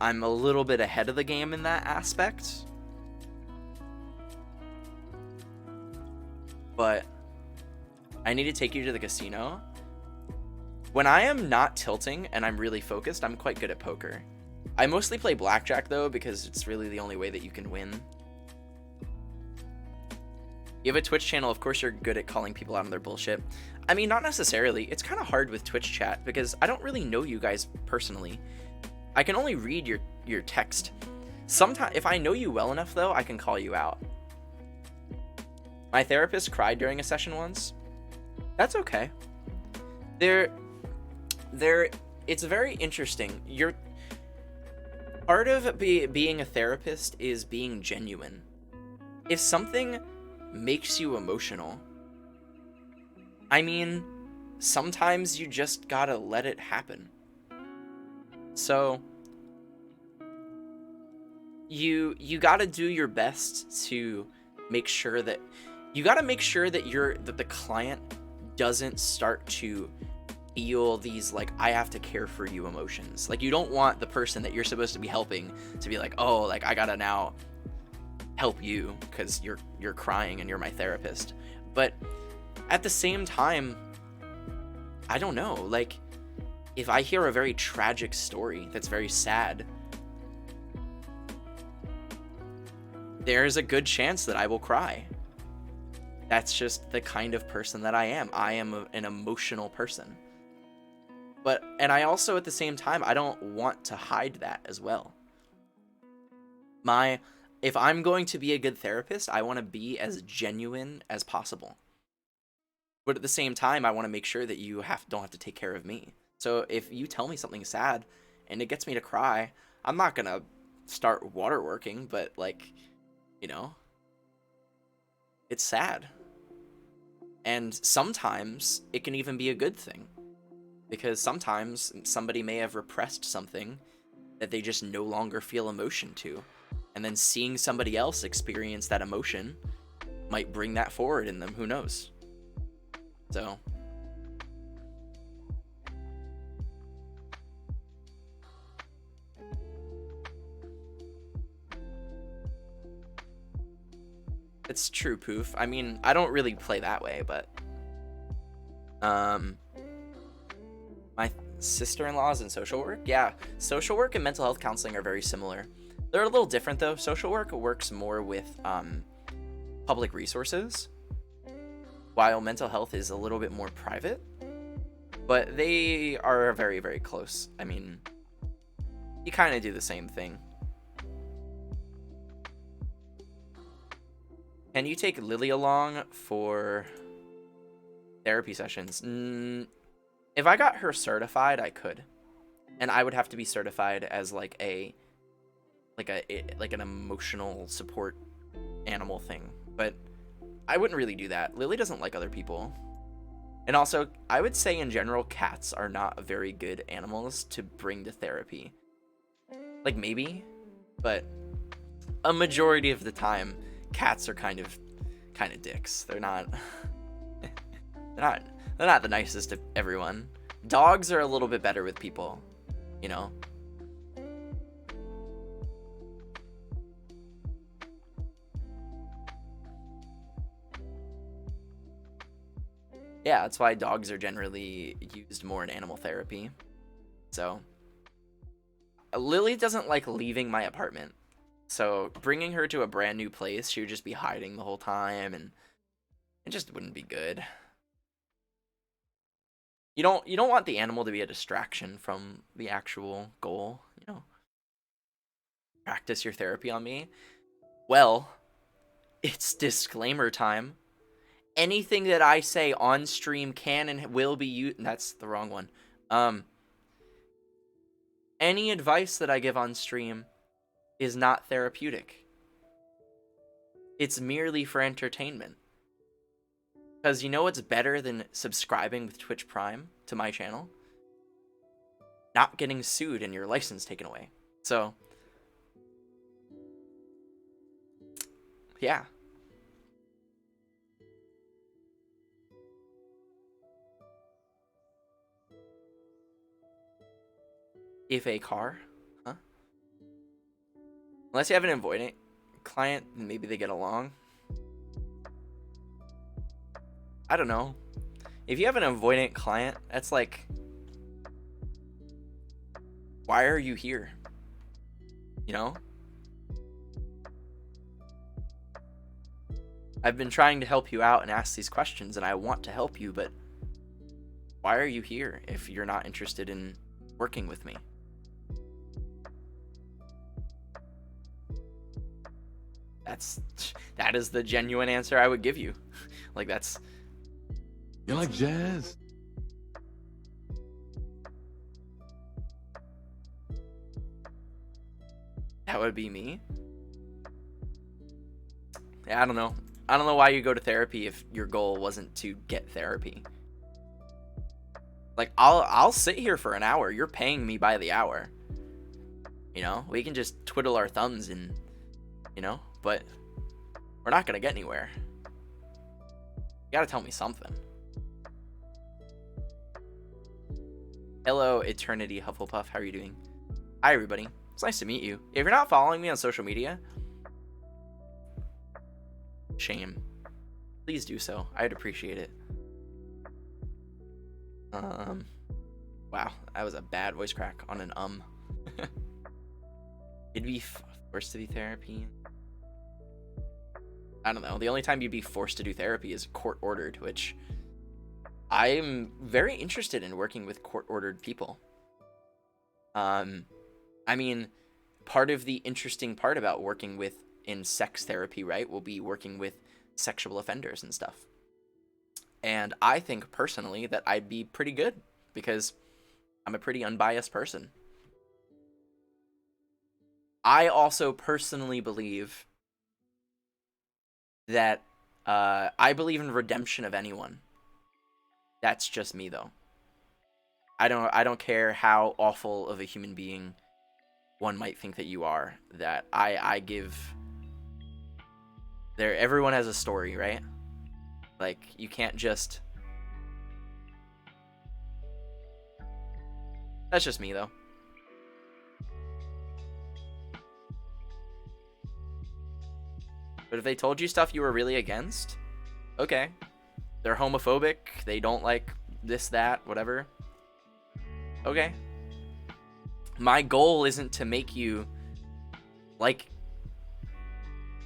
I'm a little bit ahead of the game in that aspect. But I need to take you to the casino. When I am not tilting and I'm really focused, I'm quite good at poker. I mostly play blackjack, though, because it's really the only way that you can win. You have a Twitch channel, of course you're good at calling people out on their bullshit. I mean, not necessarily. It's kind of hard with Twitch chat, because I don't really know you guys personally. I can only read your text. Sometimes, if I know you well enough, though, I can call you out. My therapist cried during a session once. That's okay. It's very interesting. Part of being a therapist is being genuine. If something makes you emotional, I mean, sometimes you just gotta let it happen. So, you gotta do your best to make sure that that the client doesn't start to feel these, like, I have to care for you emotions. Like, you don't want the person that you're supposed to be helping to be like, oh, like, I gotta now help you because you're crying and you're my therapist. But at the same time, I don't know, like, if I hear a very tragic story that's very sad, there's a good chance that I will cry. That's just the kind of person that I am. I am an emotional person. And I also, at the same time, I don't want to hide that as well. If I'm going to be a good therapist, I want to be as genuine as possible. But at the same time, I want to make sure that you don't have to take care of me. So if you tell me something sad and it gets me to cry, I'm not going to start waterworking, but, like, you know, it's sad. And sometimes it can even be a good thing. Because sometimes somebody may have repressed something that they just no longer feel emotion to. And then seeing somebody else experience that emotion might bring that forward in them. Who knows? So. It's true, Poof. I mean, I don't really play that way, but my sister-in-law is in social work. Yeah, social work and mental health counseling are very similar. They're a little different, though. Social work works more with public resources, while mental health is a little bit more private. But they are very, very close. I mean, you kind of do the same thing. Can you take Lily along for therapy sessions? If I got her certified, I could. And I would have to be certified as like an emotional support animal thing. But I wouldn't really do that. Lily doesn't like other people. And also, I would say in general, cats are not very good animals to bring to therapy. Like, maybe, but a majority of the time, cats are kind of dicks. They're not they're not the nicest to everyone. Dogs are a little bit better with people, you know. Yeah, that's why dogs are generally used more in animal therapy. So Lily doesn't like leaving my apartment. So bringing her to a brand new place, she would just be hiding the whole time, and it just wouldn't be good. You don't want the animal to be a distraction from the actual goal, you know. Practice your therapy on me. Well, it's disclaimer time. Anything that I say on stream can and will be used. That's the wrong one. Any advice that I give on stream is not therapeutic. It's merely for entertainment. Because you know what's better than subscribing with Twitch Prime to my channel? Not getting sued and your license taken away. So, yeah. If a car? Huh? Unless you have an avoidant client, maybe they get along. I don't know. If you have an avoidant client, that's like, why are you here? You know? I've been trying to help you out and ask these questions, and I want to help you, but why are you here if you're not interested in working with me? That is the genuine answer I would give you. Like, that's... You like jazz? That would be me. Yeah, I don't know. I don't know why you go to therapy if your goal wasn't to get therapy. Like, I'll sit here for an hour. You're paying me by the hour. You know, we can just twiddle our thumbs and, you know, but we're not gonna get anywhere. You gotta tell me something. Hello, Eternity Hufflepuff. How are you doing? Hi, everybody. It's nice to meet you. If you're not following me on social media, shame. Please do so. I'd appreciate it. Wow, that was a bad voice crack on an It'd be forced to be therapy. I don't know. The only time you'd be forced to do therapy is court ordered, which I'm very interested in working with court ordered people. I mean, part of the interesting part about working with in sex therapy, right, will be working with sexual offenders and stuff. And I think personally that I'd be pretty good because I'm a pretty unbiased person. I also personally believe that I believe in redemption of anyone. That's just me, though. I don't care how awful of a human being one might think that you are. That I give. Everyone has a story, right? Like, you can't just. That's just me, though. But if they told you stuff you were really against, okay. They're homophobic, they don't like this, that, whatever. Okay. My goal isn't to make you like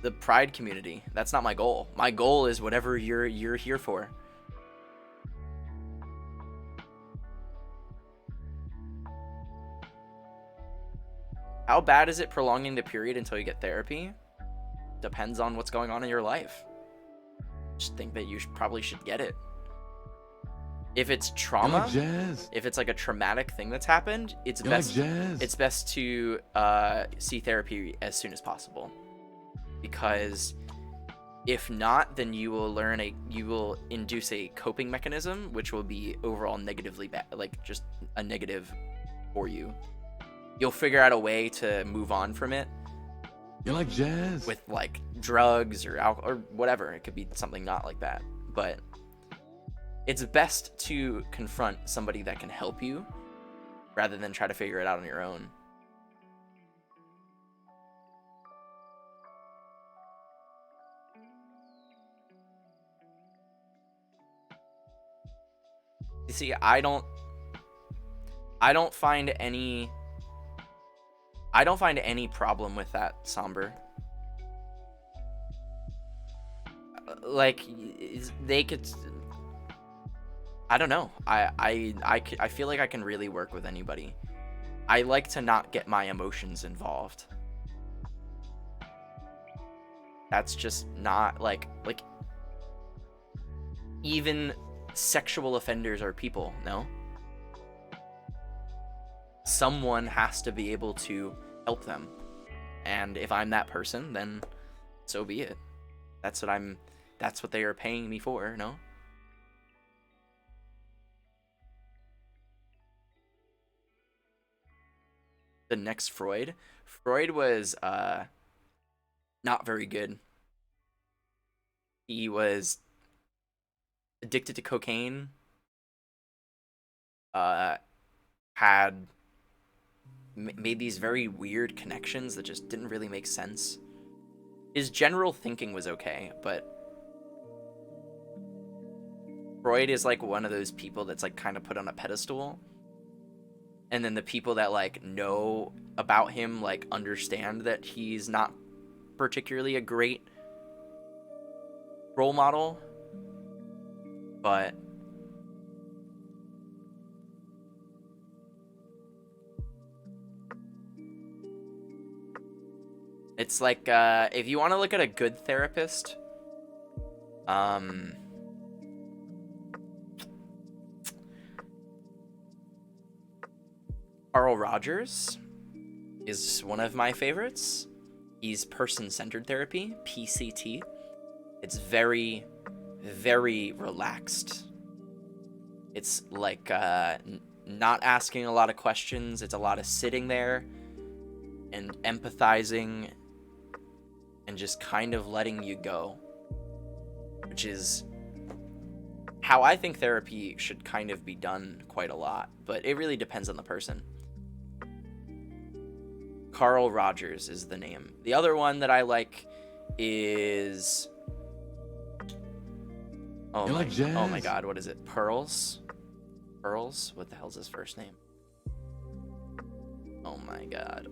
the Pride community. That's not my goal. My goal is whatever you're here for. How bad is it prolonging the period until you get therapy? Depends on what's going on in your life. Just think that you probably should get it. If it's trauma, You like jazz? if it's like a traumatic thing that's happened, it's You best like jazz? it's best to see therapy as soon as possible. Because if not, then you will induce a coping mechanism, which will be overall negatively bad, like just a negative for you. You'll figure out a way to move on from it You like jazz? with like drugs or alcohol or whatever. It could be something not like that, but it's best to confront somebody that can help you rather than try to figure it out on your own. You see, I don't find any I don't find any problem with that, Somber. Like, they could... I don't know. I feel like I can really work with anybody. I like to not get my emotions involved. That's just not, like... Even sexual offenders are people, no? Someone has to be able to help them. And if I'm that person, then so be it. That's what they are paying me for, no? The next Freud. Freud was not very good. He was addicted to cocaine. Had made these very weird connections that just didn't really make sense. His general thinking was okay, but Freud is like one of those people that's like kind of put on a pedestal. And then the people that like know about him like understand that he's not particularly a great role model. But it's like if you want to look at a good therapist, Carl Rogers is one of my favorites. He's person-centered therapy, PCT. It's very, very relaxed. It's like not asking a lot of questions. It's a lot of sitting there and empathizing and just kind of letting you go, which is how I think therapy should kind of be done quite a lot, but it really depends on the person. Carl Rogers is the name. The other one that I like is... Oh my god, what is it? Pearls? Pearls? What the hell's his first name? Oh my god.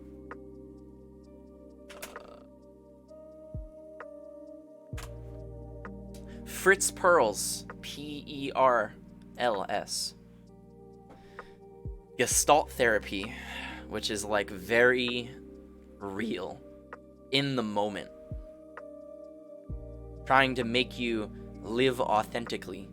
Fritz Perls. Perls. Gestalt therapy, which is like very real, in the moment, trying to make you live authentically.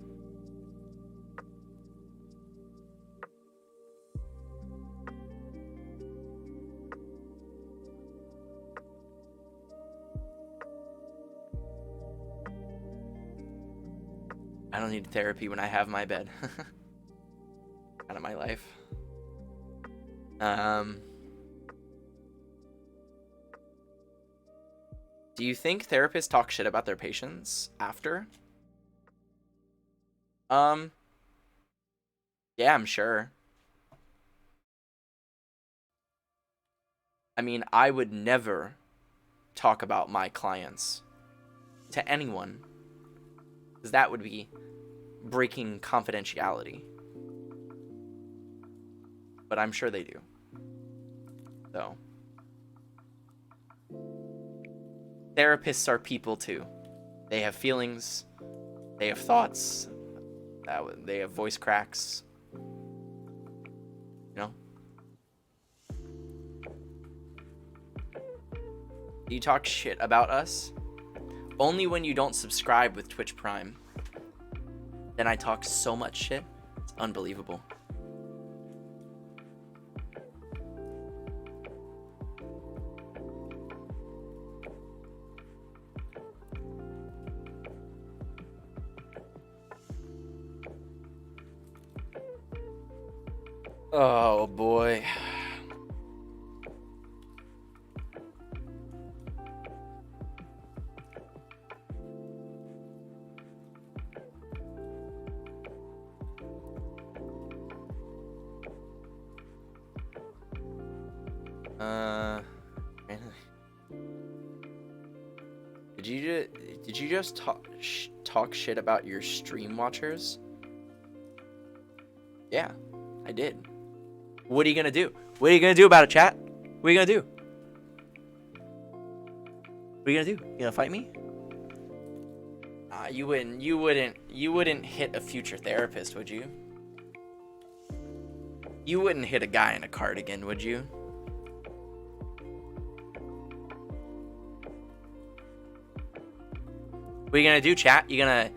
I don't need therapy when I have my bed. Out of my life. Do you think therapists talk shit about their patients after? Yeah, I'm sure. I mean, I would never talk about my clients to anyone, because that would be breaking confidentiality. But I'm sure they do. So, therapists are people too. They have feelings, they have thoughts, they have voice cracks. You know? Do you talk shit about us? Only when you don't subscribe with Twitch Prime. Then I talk so much shit. It's unbelievable. Oh boy. Did you just talk shit about your stream watchers? Yeah, I did. What are you gonna do? What are you gonna do about it, chat? What are you gonna do? What are you gonna do? You gonna fight me? You wouldn't hit a future therapist, would you? You wouldn't hit a guy in a cardigan, would you? What are you gonna do, chat? You gonna...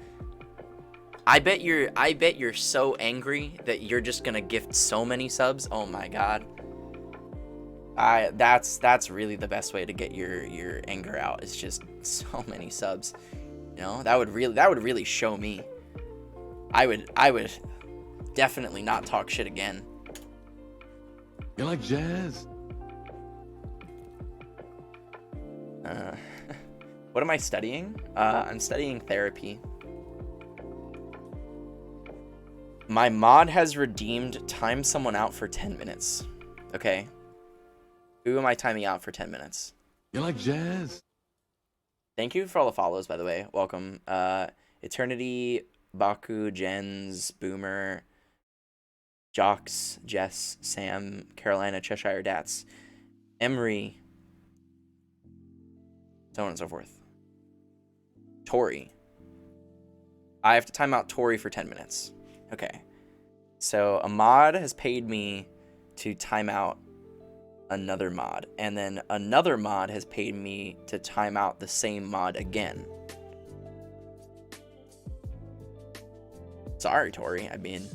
I bet you're so angry that you're just gonna gift so many subs. Oh my god. That's really the best way to get your anger out. It's just so many subs. You know, that would really show me. I would definitely not talk shit again. You like jazz? What am I studying? I'm studying therapy. My mod has redeemed time someone out for 10 minutes. Okay. Who am I timing out for 10 minutes? You like jazz? Thank you for all the follows, by the way. Welcome. Eternity, Baku, Jens, Boomer, Jocks, Jess, Sam, Carolina, Cheshire Dats, Emery, so on and so forth. Tori. I have to time out Tori for 10 minutes. Okay. So a mod has paid me to time out another mod, and then another mod has paid me to time out the same mod again. Sorry, Tori. I mean,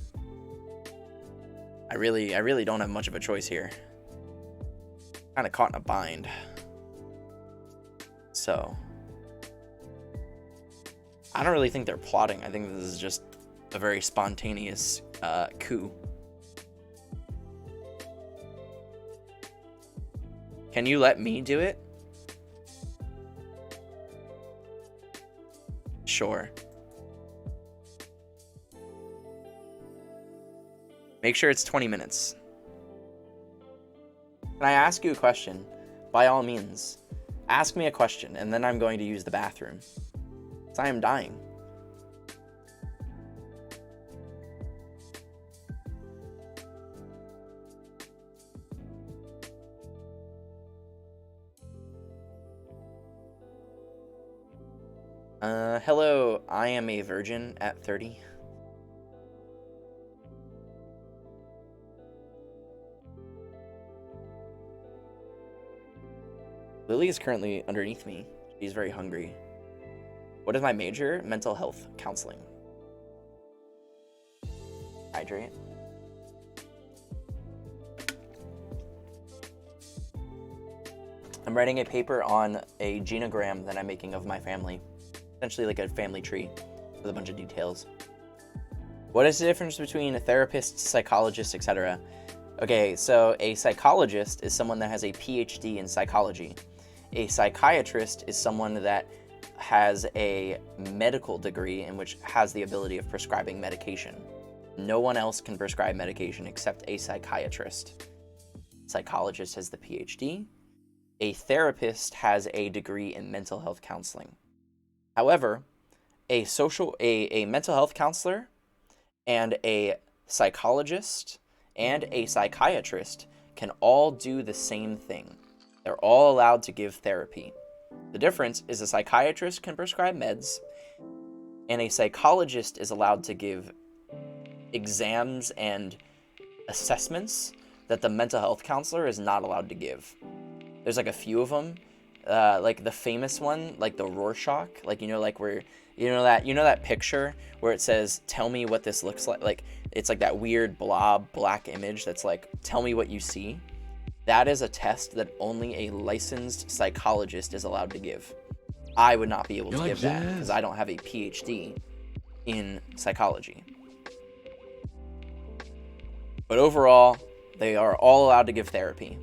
I really don't have much of a choice here. Kind of caught in a bind. So, I don't really think they're plotting. I think this is just a very spontaneous coup. Can you let me do it? Sure. Make sure it's 20 minutes. Can I ask you a question? By all means, ask me a question, and then I'm going to use the bathroom. Because I am dying. Hello, I am a virgin at 30. Lily is currently underneath me. She's very hungry. What is my major? Mental health counseling. Hydrate. I'm writing a paper on a genogram that I'm making of my family. Essentially like a family tree with a bunch of details. What is the difference between a therapist, psychologist, etc.? Okay, so a psychologist is someone that has a PhD in psychology. A psychiatrist is someone that has a medical degree in which has the ability of prescribing medication. No one else can prescribe medication except a psychiatrist. Psychologist has the PhD. A therapist has a degree in mental health counseling. However, a mental health counselor and a psychologist and a psychiatrist can all do the same thing. They're all allowed to give therapy. The difference is a psychiatrist can prescribe meds, and a psychologist is allowed to give exams and assessments that the mental health counselor is not allowed to give. There's like a few of them, like the famous one, like the Rorschach, like where that picture where it says, "Tell me what this looks like." Like it's like that weird blob black image that's like, "Tell me what you see." That is a test that only a licensed psychologist is allowed to give. I would not be able to give that because I don't have a PhD in psychology. But overall, they are all allowed to give therapy.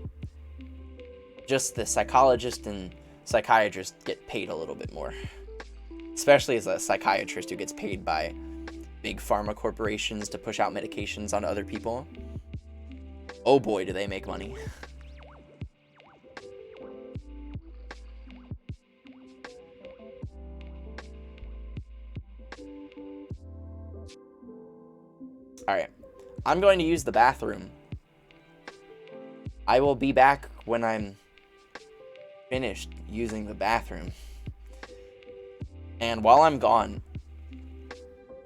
Just the psychologist and psychiatrist get paid a little bit more. Especially as a psychiatrist who gets paid by big pharma corporations to push out medications on other people. Oh boy, do they make money. Alright, I'm going to use the bathroom. I will be back when I'm finished using the bathroom. And while I'm gone,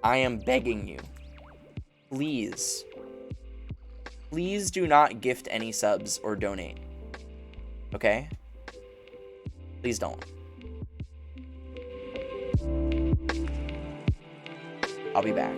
I am begging you, please, please do not gift any subs or donate. Okay? Please don't. I'll be back.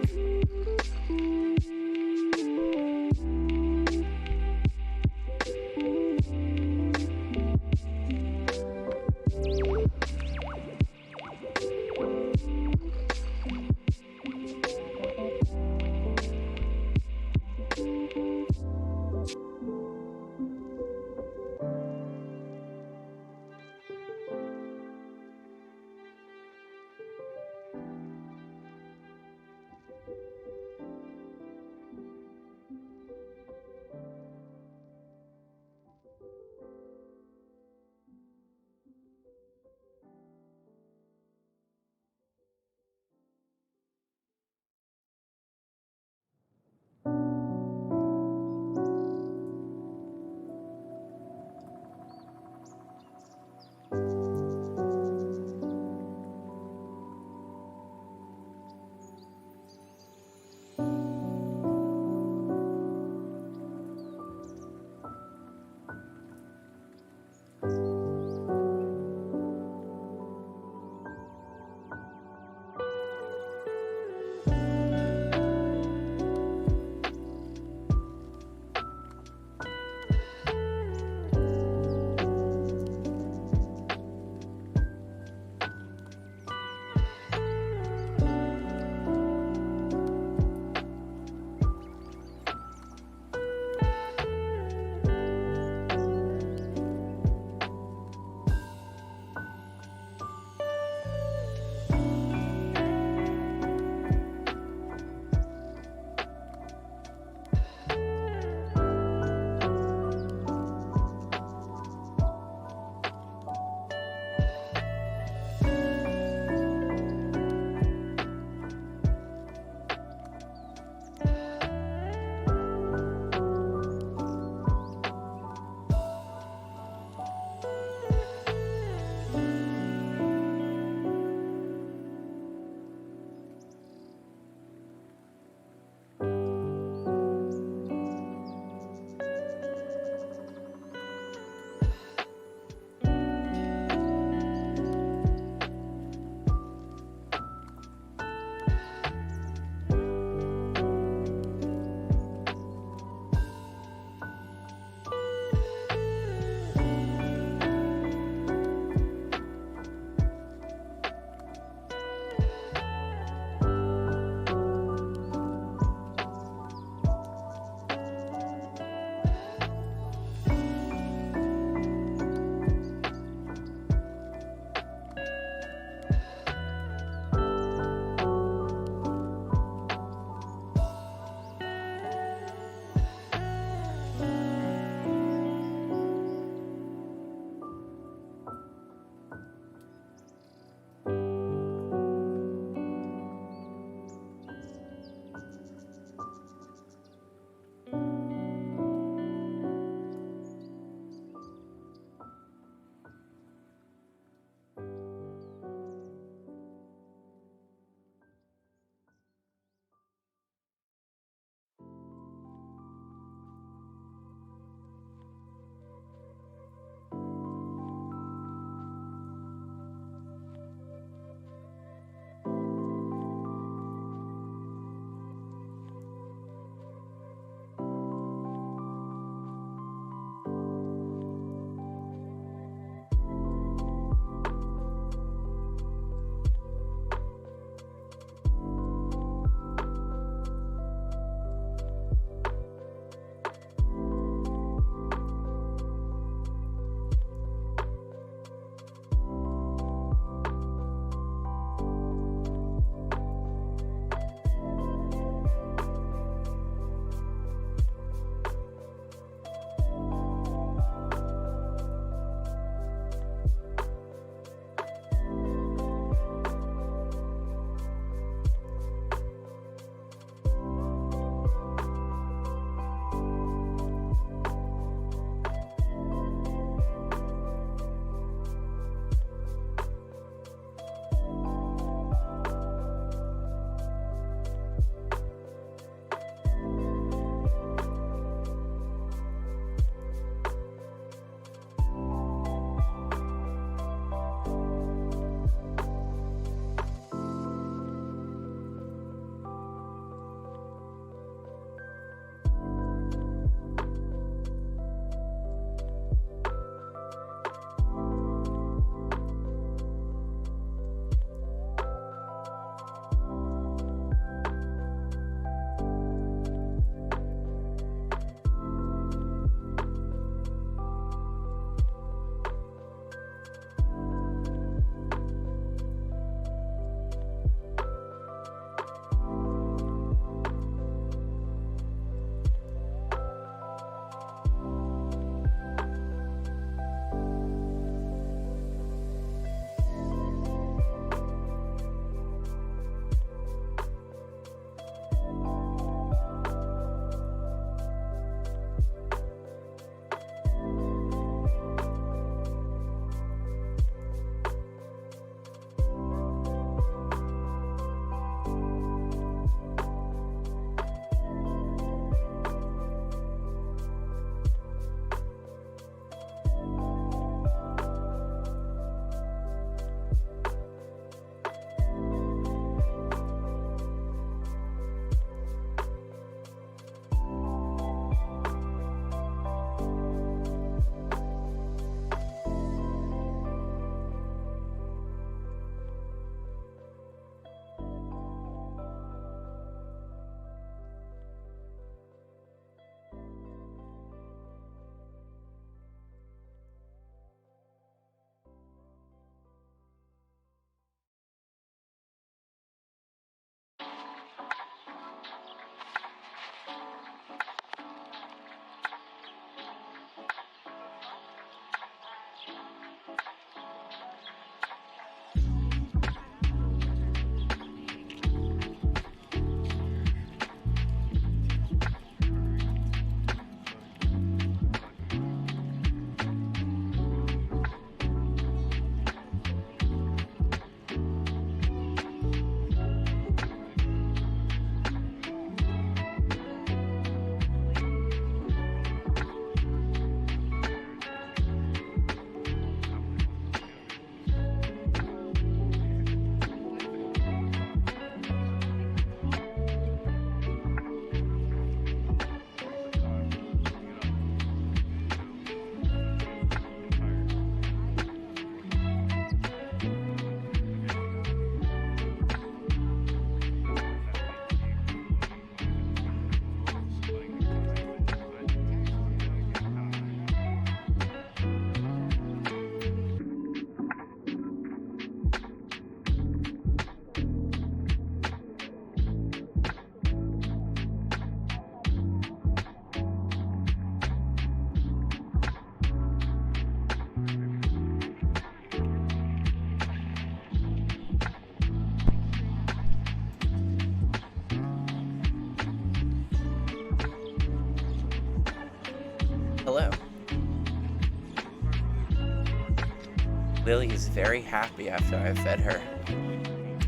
Lily is very happy after I fed her.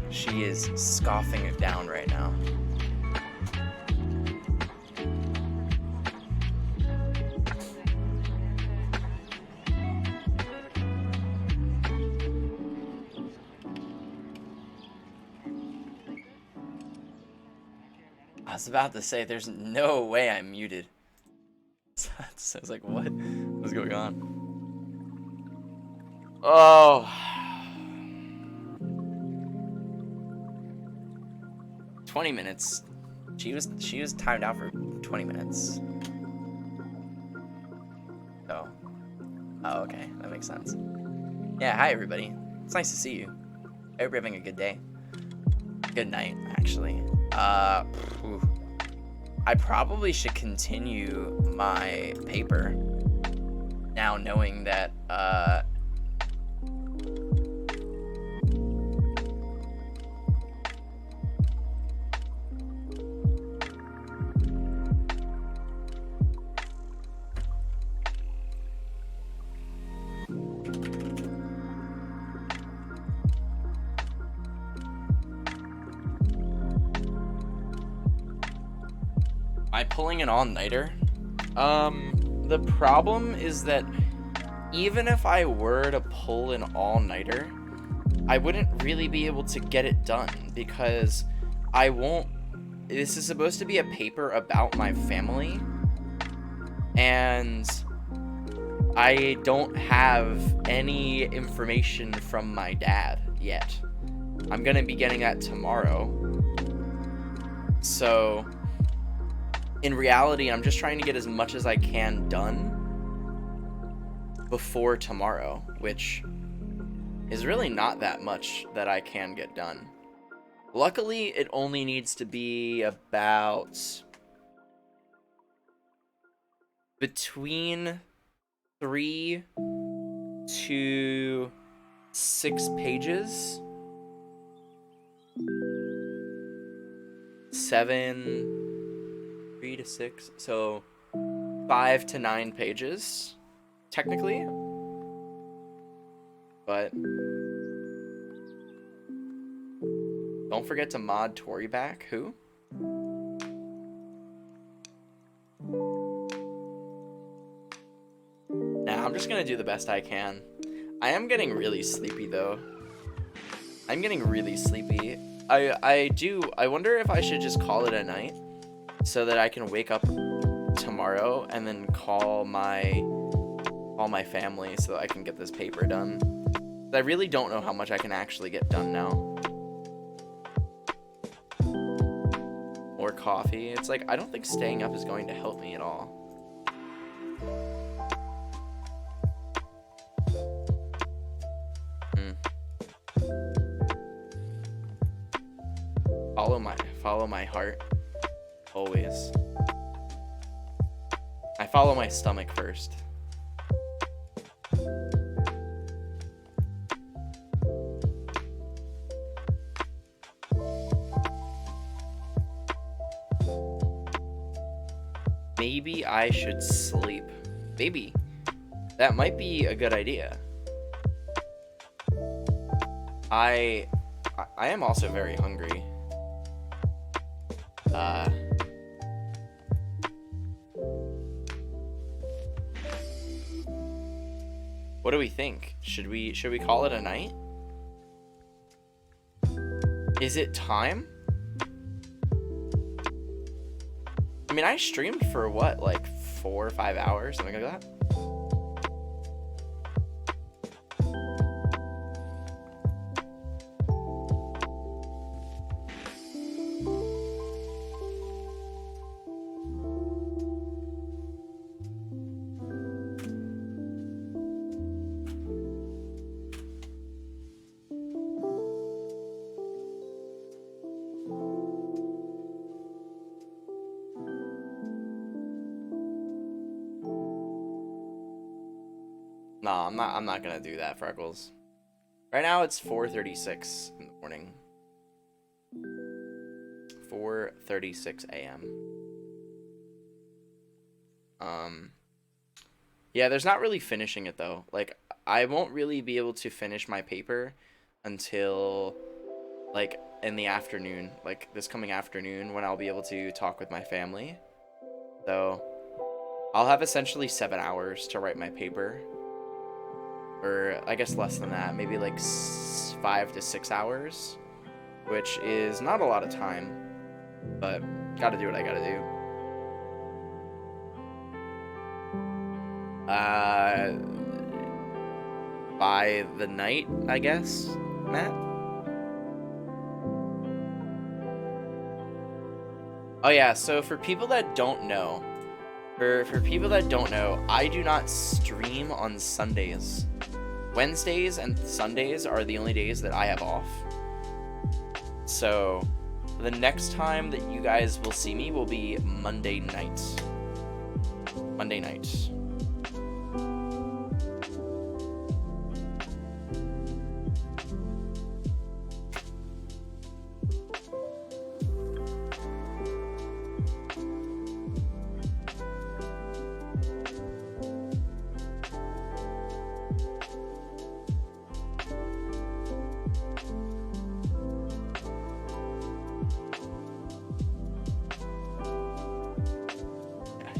She is scoffing it down right now. I was about to say, there's no way I'm muted. So I was like, what? What's going on? Oh. 20 minutes. She was timed out for 20 minutes. Oh. Oh, okay. That makes sense. Yeah, hi everybody. It's nice to see you. I hope you're having a good day. Good night, actually. Ooh. I probably should continue my paper now, knowing that, am I pulling an all-nighter? The problem is that even if I were to pull an all-nighter, I wouldn't really be able to get it done because I won't. This is supposed to be a paper about my family, and I don't have any information from my dad yet. I'm gonna be getting that tomorrow. So in reality, I'm just trying to get as much as I can done before tomorrow, which is really not that much that I can get done. Luckily, it only needs to be about between 3 to 6 pages. 3 to 6, so 5 to 9 pages, technically. But don't forget to mod Tori back. Who? Nah, I'm just gonna do the best I can. I am getting really sleepy though. I'm getting really sleepy. I wonder if I should just call it a night so that I can wake up tomorrow and then call my family so that I can get this paper done. I really don't know how much I can actually get done now. More coffee. It's like, I don't think staying up is going to help me at all. Follow my heart. Always. I follow my stomach first. Maybe I should sleep. Maybe. That might be a good idea. I am also very hungry. What do we think? Should we call it a night? Is it time? I mean, I streamed for what, like 4 or 5 hours, something like that? No, I'm not gonna do that, Freckles. Right now it's 4:36 in the morning. 4:36 a.m. Yeah, there's not really finishing it though. Like, I won't really be able to finish my paper until like in the afternoon, like this coming afternoon when I'll be able to talk with my family. So I'll have essentially 7 hours to write my paper, or I guess less than that, maybe like 5 to 6 hours, which is not a lot of time, but gotta do what I gotta do. By the night, I guess, Matt? Oh yeah, so for people that don't know, I do not stream on Sundays. Wednesdays and Sundays are the only days that I have off. So the next time that you guys will see me will be Monday night. Monday night.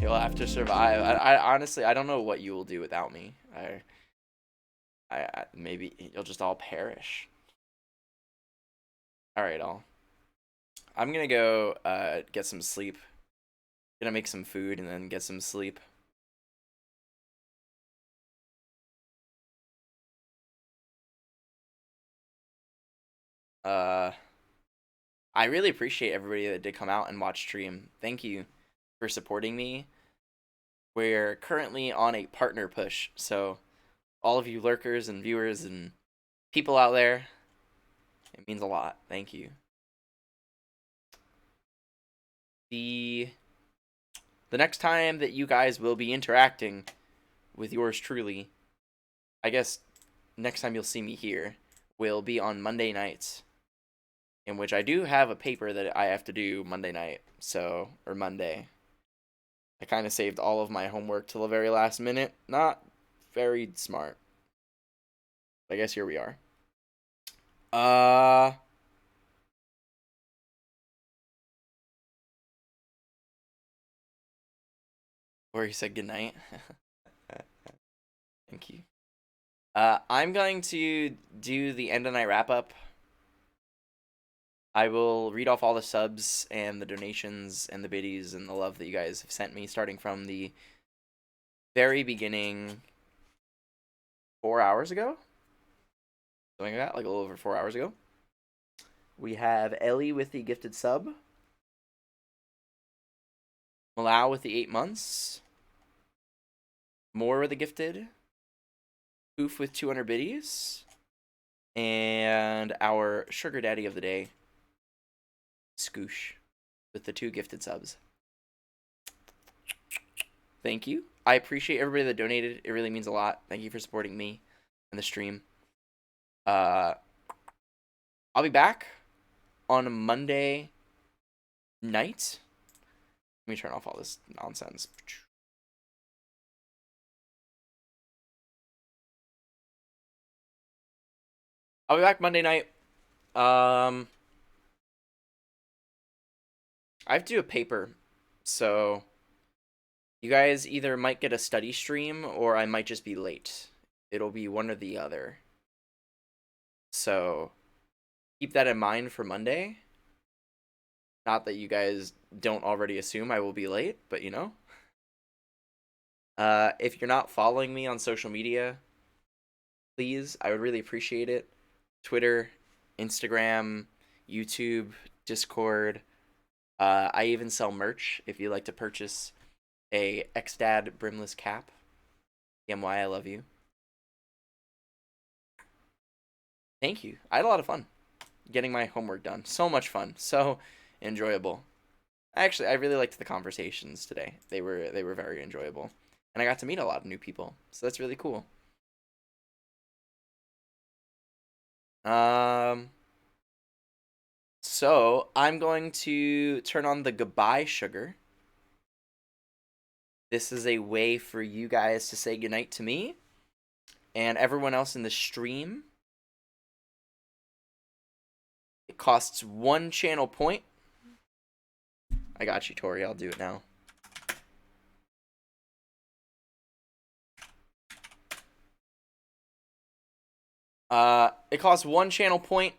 You'll have to survive. I honestly, I don't know what you will do without me. I maybe you'll just all perish. All right, I'm gonna go get some sleep. Gonna make some food and then get some sleep. I really appreciate everybody that did come out and watch stream. Thank you for supporting me. We're currently on a partner push, so all of you lurkers and viewers and people out there, it means a lot. Thank you. The next time that you guys will be interacting with yours truly, I guess next time you'll see me here, will be on Monday nights, in which I do have a paper that I have to do Monday night, or Monday. I kind of saved all of my homework till the very last minute. Not very smart. I guess here we are. Where he said goodnight. Thank you. I'm going to do the end of night wrap up. I will read off all the subs and the donations and the biddies and the love that you guys have sent me, starting from the very beginning 4 hours ago. Something like that, like a little over 4 hours ago. We have Ellie with the gifted sub. Malau with the 8 months. More with the gifted. Oof with 200 biddies. And our sugar daddy of the day, Scoosh, with the 2 gifted subs. Thank you. I appreciate everybody that donated. It really means a lot. Thank you for supporting me and the stream. I'll be back on Monday night. Let me turn off all this nonsense. I'll be back Monday night. I have to do a paper, so you guys either might get a study stream or I might just be late. It'll be one or the other. So keep that in mind for Monday. Not that you guys don't already assume I will be late, but you know. If you're not following me on social media, please, I would really appreciate it. Twitter, Instagram, YouTube, Discord. I even sell merch if you'd like to purchase a Xdad brimless cap. TMY, I love you. Thank you. I had a lot of fun getting my homework done. So much fun. So enjoyable. Actually, I really liked the conversations today. They were very enjoyable. And I got to meet a lot of new people. So that's really cool. So I'm going to turn on the goodbye sugar. This is a way for you guys to say goodnight to me. And everyone else in the stream, it costs 1 channel point. I got you, Tori. I'll do it now. It costs 1 channel point.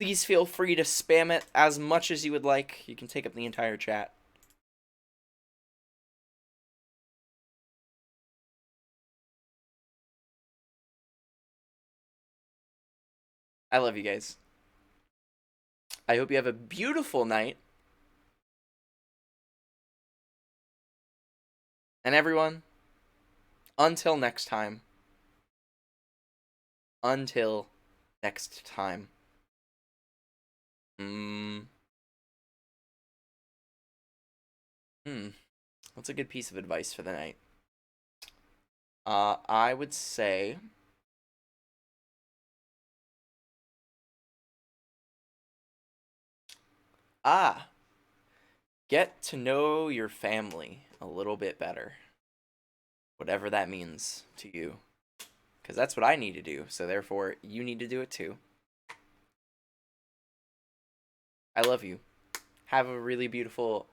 Please feel free to spam it as much as you would like. You can take up the entire chat. I love you guys. I hope you have a beautiful night. And everyone, until next time. Until next time. What's a good piece of advice for the night? I would say... get to know your family a little bit better. Whatever that means to you. Because that's what I need to do, so therefore, you need to do it too. I love you. Have a really beautiful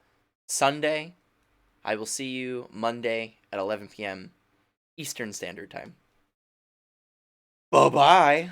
Sunday. I will see you Monday at 11 p.m. Eastern Standard Time. Bye-bye.